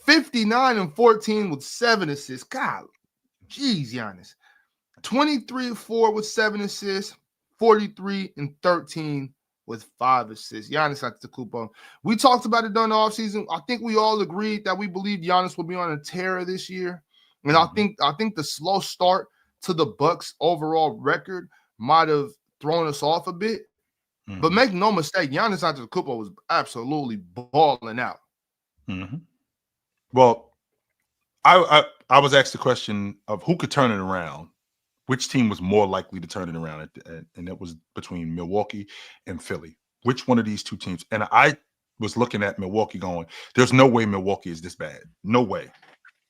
59-14 with 7 assists. God, geez, Giannis. 23-4 with 7 assists, 43-13 with 5 assists. Giannis Antetokounmpo. We talked about it during the offseason. I think we all agreed that we believe Giannis will be on a tear this year. And I think the slow start to the Bucks' overall record might have thrown us off a bit. But make no mistake, Giannis Antetokounmpo was absolutely balling out. Well, I was asked the question of who could turn it around. Which team was more likely to turn it around? And it was between Milwaukee and Philly. Which one of these two teams? And I was looking at Milwaukee going, there's no way Milwaukee is this bad. No way.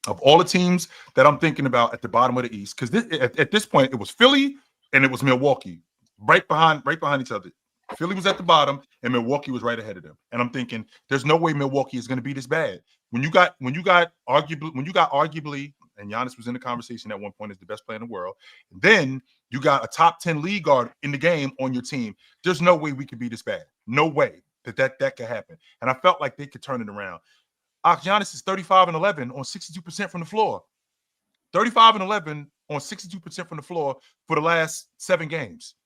Of all the teams that I'm thinking about at the bottom of the East, because at this point, it was Philly and it was Milwaukee, right behind each other. Philly was at the bottom and Milwaukee was right ahead of them. And I'm thinking, there's no way Milwaukee is going to be this bad. When you got arguably, and Giannis was in the conversation at one point as the best player in the world, and then you got a top 10 league guard in the game on your team. There's no way we could be this bad. No way that could happen. And I felt like they could turn it around. Giannis is 35-11 on 62% from the floor. 35-11 on 62% from the floor for the last 7 games.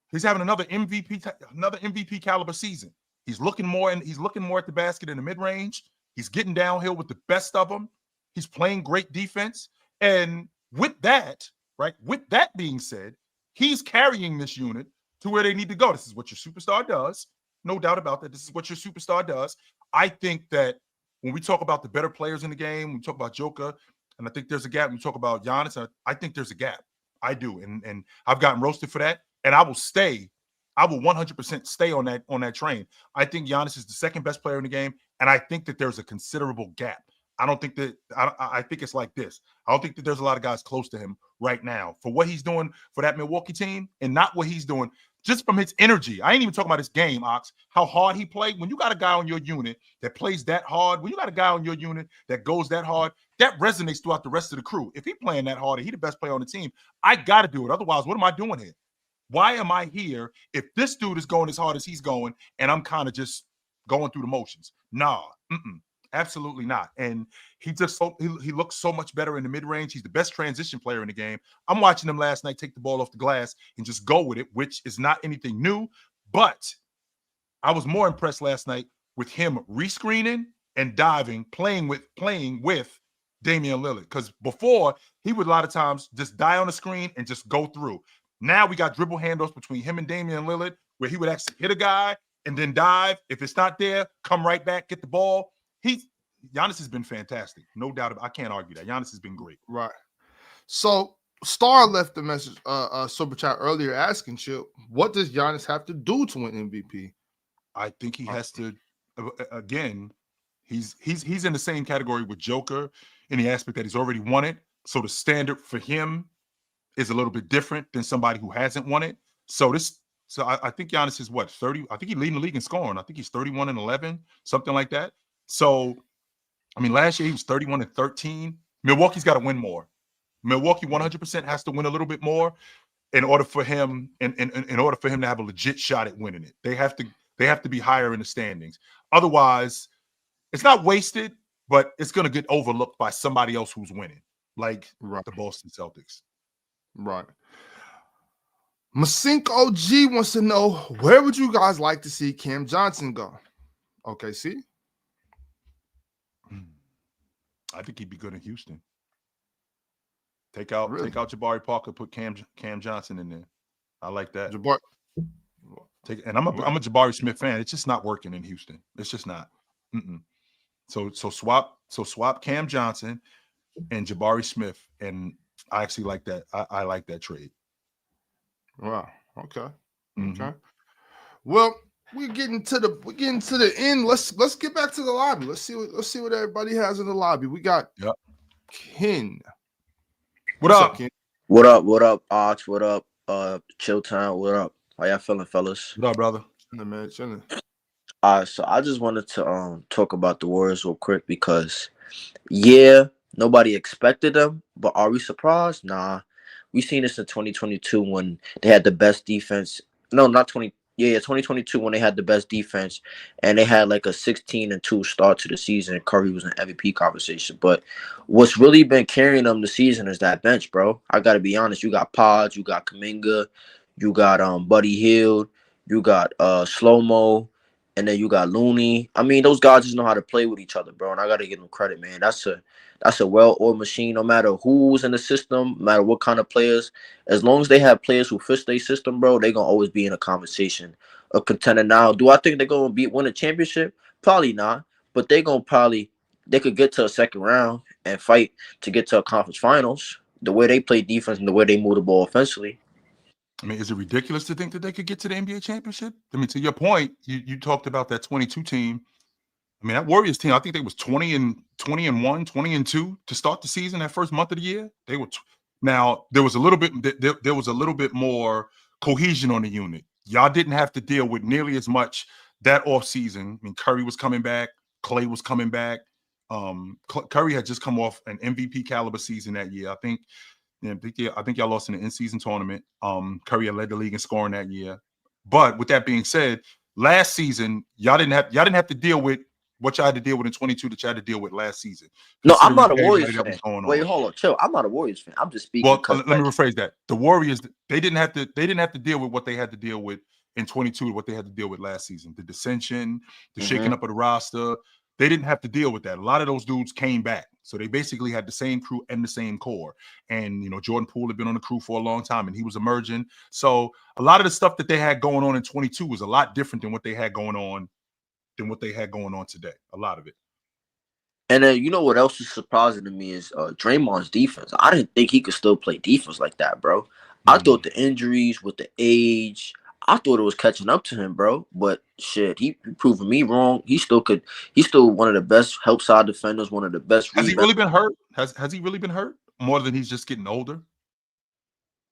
He's having another MVP caliber season. He's looking more at the basket in the mid-range. He's getting downhill with the best of them. He's playing great defense. And with that being said, he's carrying this unit to where they need to go. This is what your superstar does. No doubt about that. This is what your superstar does. I think that when we talk about the better players in the game, we talk about Joker, and I think there's a gap. When we talk about Giannis, I think there's a gap. I do. And I've gotten roasted for that. And I will 100% stay on that train. I think Giannis is the second best player in the game. And I think that there's a considerable gap. I think it's like this. I don't think that there's a lot of guys close to him right now for what he's doing for that Milwaukee team and not what he's doing just from his energy. I ain't even talking about his game, Ox, how hard he played. When you got a guy on your unit that plays that hard, when you got a guy on your unit that goes that hard, that resonates throughout the rest of the crew. If he's playing that hard and he's the best player on the team, I got to do it. Otherwise, what am I doing here? Why am I here if this dude is going as hard as he's going and I'm kind of just going through the motions? Nah, absolutely not. And he looks so much better in the mid-range. He's the best transition player in the game. I'm watching him last night take the ball off the glass and just go with it, which is not anything new. But I was more impressed last night with him rescreening and diving, playing with Damian Lillard. Because before, he would a lot of times just die on the screen and just go through. Now we got dribble handoffs between him and Damian Lillard where he would actually hit a guy and then dive. If it's not there, come right back, get the ball. Giannis has been fantastic. No doubt about it. I can't argue that. Giannis has been great. Right. So Star left the message, super chat earlier asking Chip, what does Giannis have to do to win MVP? I think he has to, again, he's in the same category with Joker in the aspect that he's already won it. So the standard for him is a little bit different than somebody who hasn't won it. So I think Giannis is 30. I think he's leading the league in scoring. I think he's 31-11, something like that. So, I mean, last year he was 31-13. Milwaukee's got to win more. Milwaukee 100% has to win a little bit more in order for him in order for him to have a legit shot at winning it. They have to be higher in the standings. Otherwise, it's not wasted, but it's going to get overlooked by somebody else who's winning, like the Boston Celtics. Right. Masinko G wants to know, where would you guys like to see Cam Johnson go? Okay, see? I think he'd be good in Houston. Take out Jabari Parker, put Cam Johnson in there. I like that. I'm a Jabari Smith fan. It's just not working in Houston. It's just not. So swap Cam Johnson and Jabari Smith, and I actually like that. I like that trade. Wow. Okay. Okay. Well, we're getting to the end. Let's get back to the lobby. Let's see what everybody has in the lobby. We got Ken. What's up, Ken? What up, Ox? What up, Chilltown? What up? How y'all feeling, fellas? What up, brother? Chilling, man. Chilling. So I just wanted to talk about the Warriors real quick because, yeah, nobody expected them, but are we surprised? Nah. We seen this in 2022 when they had the best defense. No, not 2022 when they had the best defense and they had like a 16-2 start to the season. Curry was an MVP conversation. But what's really been carrying them the season is that bench, bro. I got to be honest. You got Pods, you got Kuminga, you got Buddy Hield, you got Slow-Mo, and then you got Looney. I mean, those guys just know how to play with each other, bro. And I got to give them credit, man. That's a well-oiled machine, no matter who's in the system, no matter what kind of players. As long as they have players who fit their system, bro, they're going to always be in a conversation of contender. Now, do I think they're going to win a championship? Probably not. But they could get to a second round and fight to get to a conference finals. The way they play defense and the way they move the ball offensively. I mean, is it ridiculous to think that they could get to the NBA championship? I mean, to your point, you talked about that 22 team. I mean, that Warriors team, I think they was 20-1, 20-2 to start the season that first month of the year. They were now there was a little bit more cohesion on the unit. Y'all didn't have to deal with nearly as much that offseason. I mean, Curry was coming back, Clay was coming back. Curry had just come off an MVP caliber season that year. I think y'all lost in the in-season tournament. Curry had led the league in scoring that year. But with that being said, last season y'all didn't have to deal with what y'all had to deal with in 22 that y'all had to deal with last season. No, I'm not a Warriors fan. Wait, hold on, chill. I'm not a Warriors fan. I'm just speaking. Well, let me rephrase that. The Warriors, they didn't have to deal with what they had to deal with in 22, what they had to deal with last season. The dissension, the shaking up of the roster. They didn't have to deal with that. A lot of those dudes came back. So they basically had the same crew and the same core. And, Jordan Poole had been on the crew for a long time and he was emerging. So a lot of the stuff that they had going on in 22 was a lot different than what they had going on today. A lot of it. And then you know what else is surprising to me is Draymond's defense. I didn't think he could still play defense like that, bro. I thought the injuries with the age, I thought it was catching up to him, bro. But shit, he proving me wrong. He still he's still one of the best help side defenders, one of the best. Has he really been hurt? Has he really been hurt more than he's just getting older?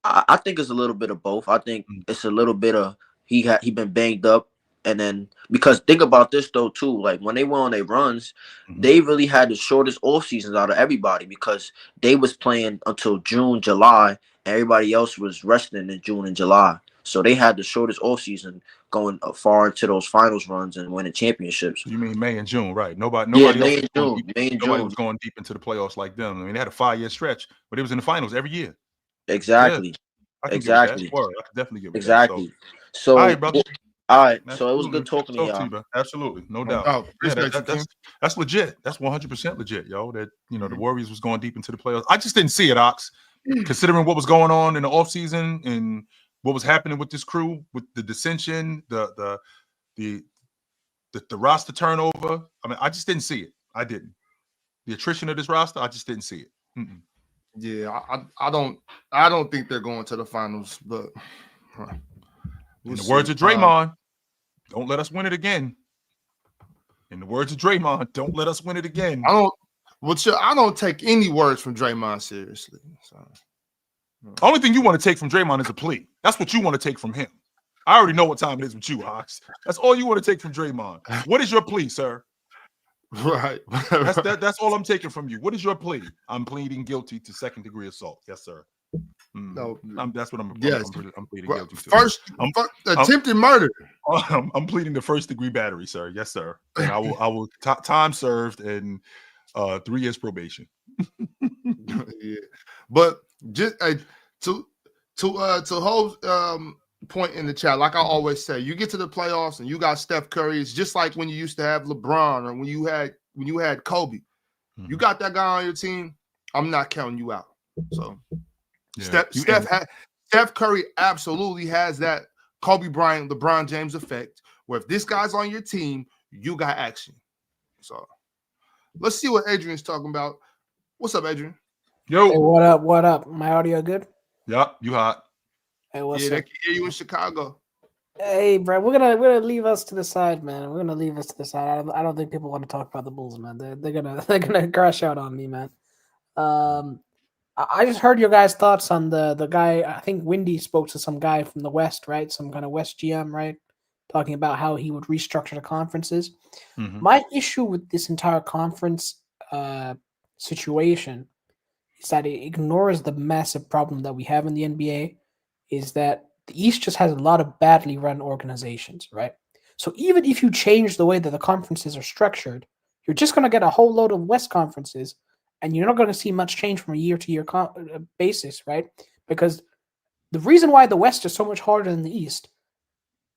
I think it's a little bit of both. I think it's a little bit of he been banged up. And then, because think about this, though, too. Like, when they went on their runs, they really had the shortest off seasons out of everybody because they was playing until June, July, and everybody else was resting in June and July. So they had the shortest off season going far into those finals runs and winning championships. You mean May and June, right? Nobody was going deep into the playoffs like them. I mean, they had a 5-year stretch, but it was in the finals every year. Exactly. Yeah, exactly. I could definitely get with exactly. That. So all right, brother. All right, so it was good talking to y'all. You, absolutely, no doubt. That's legit. That's 100% legit, yo. That the Warriors was going deep into the playoffs. I just didn't see it, Ox, considering what was going on in the offseason and what was happening with this crew, with the dissension, the roster turnover. I mean, I just didn't see it. I didn't. The attrition of this roster, I just didn't see it. Yeah, I don't think they're going to the finals, but. In the words of Draymond, don't let us win it again. In the words of Draymond, don't let us win it again. I don't take any words from Draymond seriously. So. Only thing you want to take from Draymond is a plea. That's what you want to take from him. I already know what time it is with you, Hawks. That's all you want to take from Draymond. What is your plea, sir? Right. That's all I'm taking from you. What is your plea? I'm pleading guilty to second-degree assault. Yes, sir. No, that's what I'm pleading guilty to. First, attempted murder. I'm pleading the first-degree battery, sir. Yes, sir. And I will time served, and 3 years probation. Yeah, but just to hold point in the chat, like I always say, you get to the playoffs and you got Steph Curry. It's just like when you used to have LeBron or when you had Kobe. Mm-hmm. You got that guy on your team, I'm not counting you out. So Yeah. Steph Curry absolutely has that Kobe Bryant, LeBron James effect, where if this guy's on your team, you got action. So let's see what Adrian's talking about. What's up, Adrian? Yo. Hey, what up? What up? My audio good? Yep, you hot. Hey, what's Yeah, up? they can hear you in Chicago. Hey, bro, we're gonna leave us to the side, man. We're gonna leave us to the side. I don't think people want to talk about the Bulls, man. They're gonna crash out on me, man. I just heard your guys' thoughts on the guy. I think Windy spoke to some guy from the West, right? Some kind of West GM, right? Talking about how he would restructure the conferences. Mm-hmm. My issue with this entire conference situation is that it ignores the massive problem that we have in the NBA. Is that the East just has a lot of badly run organizations, right? So even if you change the way that the conferences are structured, you're just going to get a whole load of West conferences, and you're not going to see much change from a year-to-year basis, right? Because the reason why the West is so much harder than the East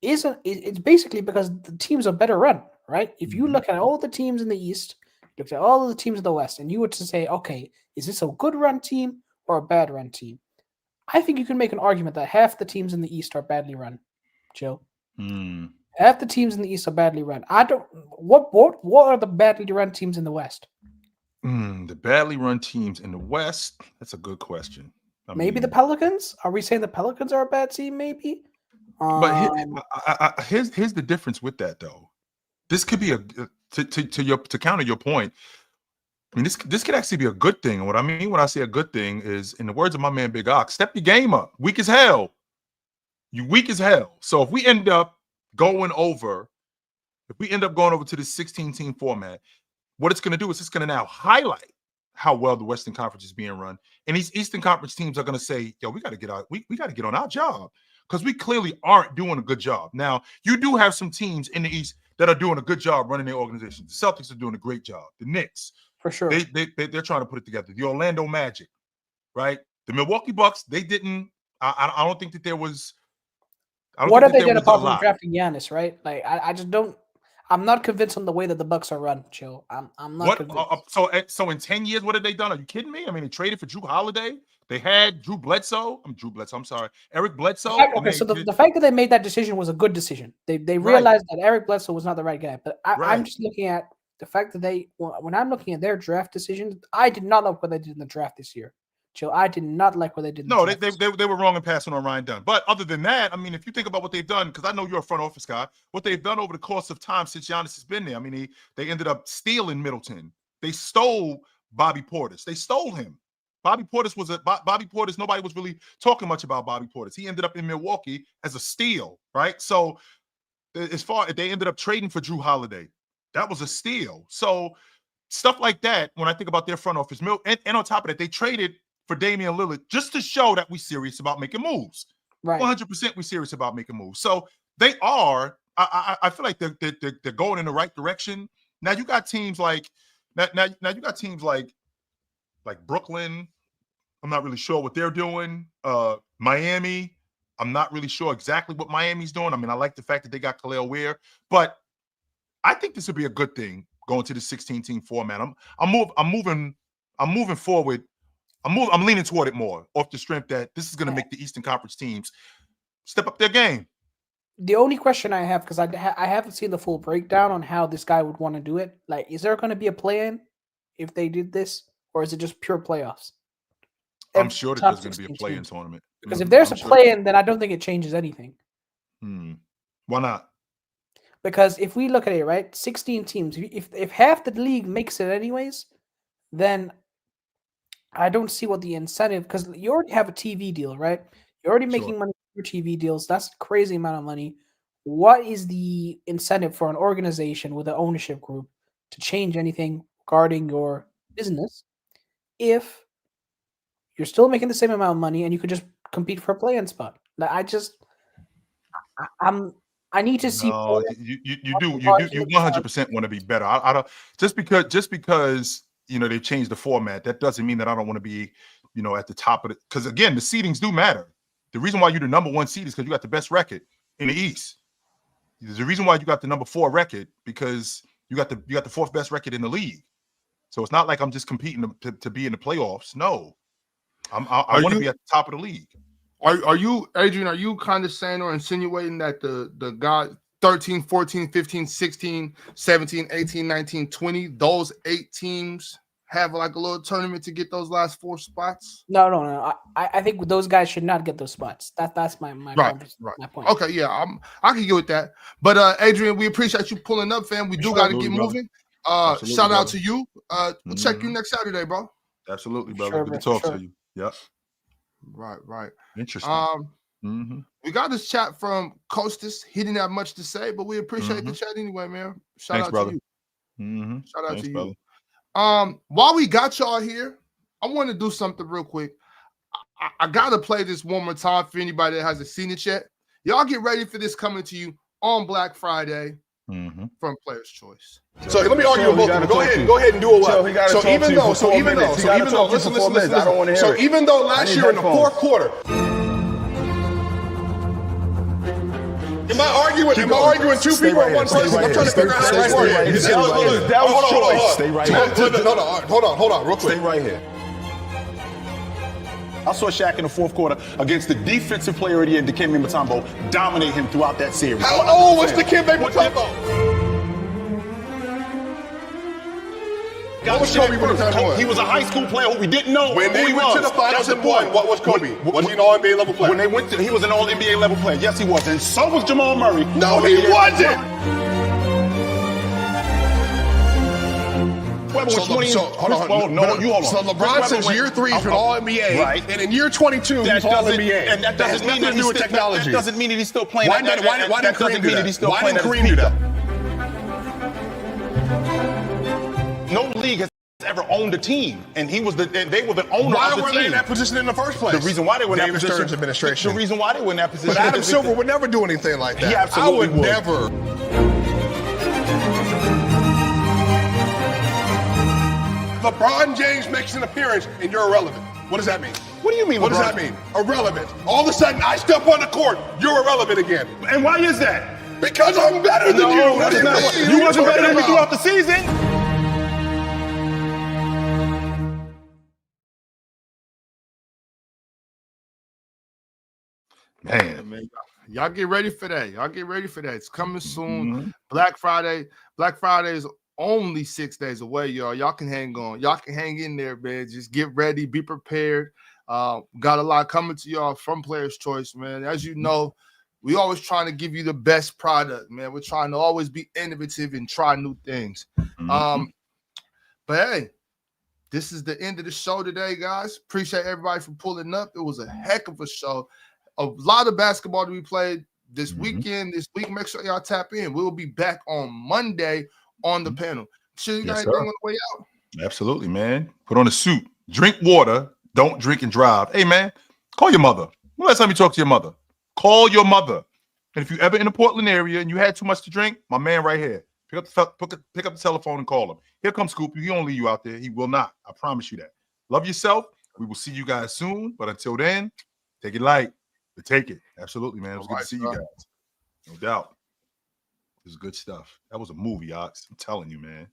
it's basically because the teams are better run, right? If you look at all the teams in the East, look at all of the teams in the West, and you were to say, okay, is this a good run team or a bad run team? I think you can make an argument that half the teams in the East are badly run. Joe, half the teams in the East are badly run. I don't. What are the badly run teams in the West? The badly run teams in the West. That's a good question. Maybe the Pelicans. Are we saying the Pelicans are a bad team? Maybe. But here's the difference with that, though. This could be to counter your point. I mean, this could actually be a good thing. And what I mean when I say a good thing is, in the words of my man Big Ox, step your game up. Weak as hell. You weak as hell. So if we end up going over to the 16-team format, what it's going to do is it's going to now highlight how well the Western Conference is being run. And these Eastern Conference teams are going to say, yo, we got to get out. We got to get on our job because we clearly aren't doing a good job. Now, you do have some teams in the East that are doing a good job running their organizations. The Celtics are doing a great job. The Knicks, for sure, they're trying to put it together. The Orlando Magic, right? The Milwaukee Bucks, they didn't. I don't think that there was. What have they done apart from drafting Giannis, right? Like I just don't. I'm not convinced on the way that the Bucks are run, Joe. I'm not convinced. So in 10 years, what have they done? Are you kidding me? I mean, they traded for Drew Holiday. They had Drew Bledsoe. I'm sorry, Eric Bledsoe. Okay, so the fact that they made that decision was a good decision. They realized that Eric Bledsoe was not the right guy. But I'm just looking at the fact that when I'm looking at their draft decisions, I did not like what they did in the draft this year. Joe, I did not like what they did. No, they were wrong in passing on Ryan Dunn. But other than that, I mean, if you think about what they've done, because I know you're a front office guy, what they've done over the course of time since Giannis has been there, I mean, they ended up stealing Middleton. They stole Bobby Portis. They stole him. Bobby Portis, nobody was really talking much about Bobby Portis. He ended up in Milwaukee as a steal, right? So they ended up trading for Drew Holiday. That was a steal. So stuff like that, when I think about their front office, and on top of that, they traded for Damian Lillard just to show that we're serious about making moves. Right. 100% we're serious about making moves. So they are, I feel like they're going in the right direction. Now you got teams like Brooklyn. I'm not really sure what they're doing. Miami, I'm not really sure exactly what Miami's doing. I mean, I like the fact that they got Khalil Ware, but I think this would be a good thing going to the 16-team format. I'm moving forward. I'm leaning toward it more off the strength that this is going to make the Eastern Conference teams step up their game. The only question I have, because I haven't seen the full breakdown on how this guy would want to do it. Like, is there going to be a play-in if they did this, or is it just pure playoffs? I'm sure that there's going to be a play-in tournament. Because if there's a play-in, then I don't think it changes anything. Why not? Because if we look at it, right, 16 teams, if half the league makes it anyways, then I don't see what the incentive, because you already have a TV deal, right? You're already making money for TV deals. That's a crazy amount of money. What is the incentive for an organization with an ownership group to change anything regarding your business if you're still making the same amount of money and you could just compete for a play-in spot? I need to see. No, you 100% want to be better. I don't just because they've changed the format, that doesn't mean that I don't want to be, at the top of it. Because again, the seedings do matter. The reason why you're the number 1 seed is because you got the best record in the East. There's a reason why you got the number 4 record, because you got the 4th best record in the league. So it's not like I'm just competing to be in the playoffs. No, I want to be at the top of the league. Are you, Adrian, are you kind of saying or insinuating that the guys 13, 14, 15, 16, 17, 18, 19, 20, those 8 teams have like a little tournament to get those last 4 spots? No. I think those guys should not get those spots. That's my right. My point. Okay, yeah, I can get with that. But Adrian, we appreciate you pulling up, fam. We do got to get moving. Shout out to you. We'll check you next Saturday, bro. Absolutely, brother. Sure, Good to talk to you. Yep. Right. Interesting. We got this chat from Costas. He didn't have much to say, but we appreciate the chat anyway, man. Shout out brother. to you. Shout out to you. Brother. While we got y'all here, I want to do something real quick. I gotta play this one more time for anybody that hasn't seen it yet. Y'all get ready for this coming to you on Black Friday from Player's Choice. So let me argue with both of them. Go ahead and do it. So even though, listen. I don't want to hear So it. even though last year in the 4th quarter, am I arguing 2 people or 1 person? I'm trying to figure out how this works. That was choice. Stay right here. Hold on, real quick. Stay right here. I saw Shaq in the 4th quarter against the defensive player of the year, Dikembe Mutombo, dominate him throughout that series. How old was Dikembe Mutombo? What was Kobe when he won? He was a high school player who we didn't know When they went to the finals and won, what was Kobe? Was he an All-NBA level player? When they went he was an All-NBA level player. Yes, he was. And so was Jamal Murray. No, he wasn't. Hold on. So LeBron says year 3 he's an All-NBA, right? And in year 22 he's All-NBA. And that doesn't mean that he's technology. That doesn't mean that he's still playing. Why didn't Kareem do that? Why didn't Kareem do that? No league has ever owned a team, and they were the owner of the team. Why were they in that position in the first place? The reason why they were in that position. Stearns administration. The reason why they were in that position. But Adam Silver would never do anything like that. He absolutely would. Never. LeBron James makes an appearance and you're irrelevant. What does that mean? What do you mean? What does that mean? Irrelevant. All of a sudden, I step on the court, you're irrelevant again. And why is that? Because I'm better than you. That's not what, you wasn't better than me throughout the season. Man, y'all get ready for that. It's coming soon. Black Friday is only 6 days away, y'all. Y'all can hang on. Y'all can hang in there, man. Just get ready. Be prepared. Got a lot coming to y'all from Player's Choice, man. As you know, we always trying to give you the best product, man. We're trying to always be innovative and try new things. But hey, this is the end of the show today, guys. Appreciate everybody for pulling up. It was a heck of a show. A lot of basketball to be played this weekend, this week. Make sure y'all tap in. We'll be back on Monday on the panel. Sure, you got anything on the way out? Absolutely, man. Put on a suit. Drink water. Don't drink and drive. Hey, man, call your mother. When last time you talked to your mother? Call your mother. And if you ever in the Portland area and you had too much to drink, my man right here. Pick up the telephone and call him. Here comes Scoop. He don't leave you out there. He will not. I promise you that. Love yourself. We will see you guys soon. But until then, take it light. But take it. Absolutely, man. It was good to see you guys. No doubt. It was good stuff. That was a movie, Ox. I'm telling you, man.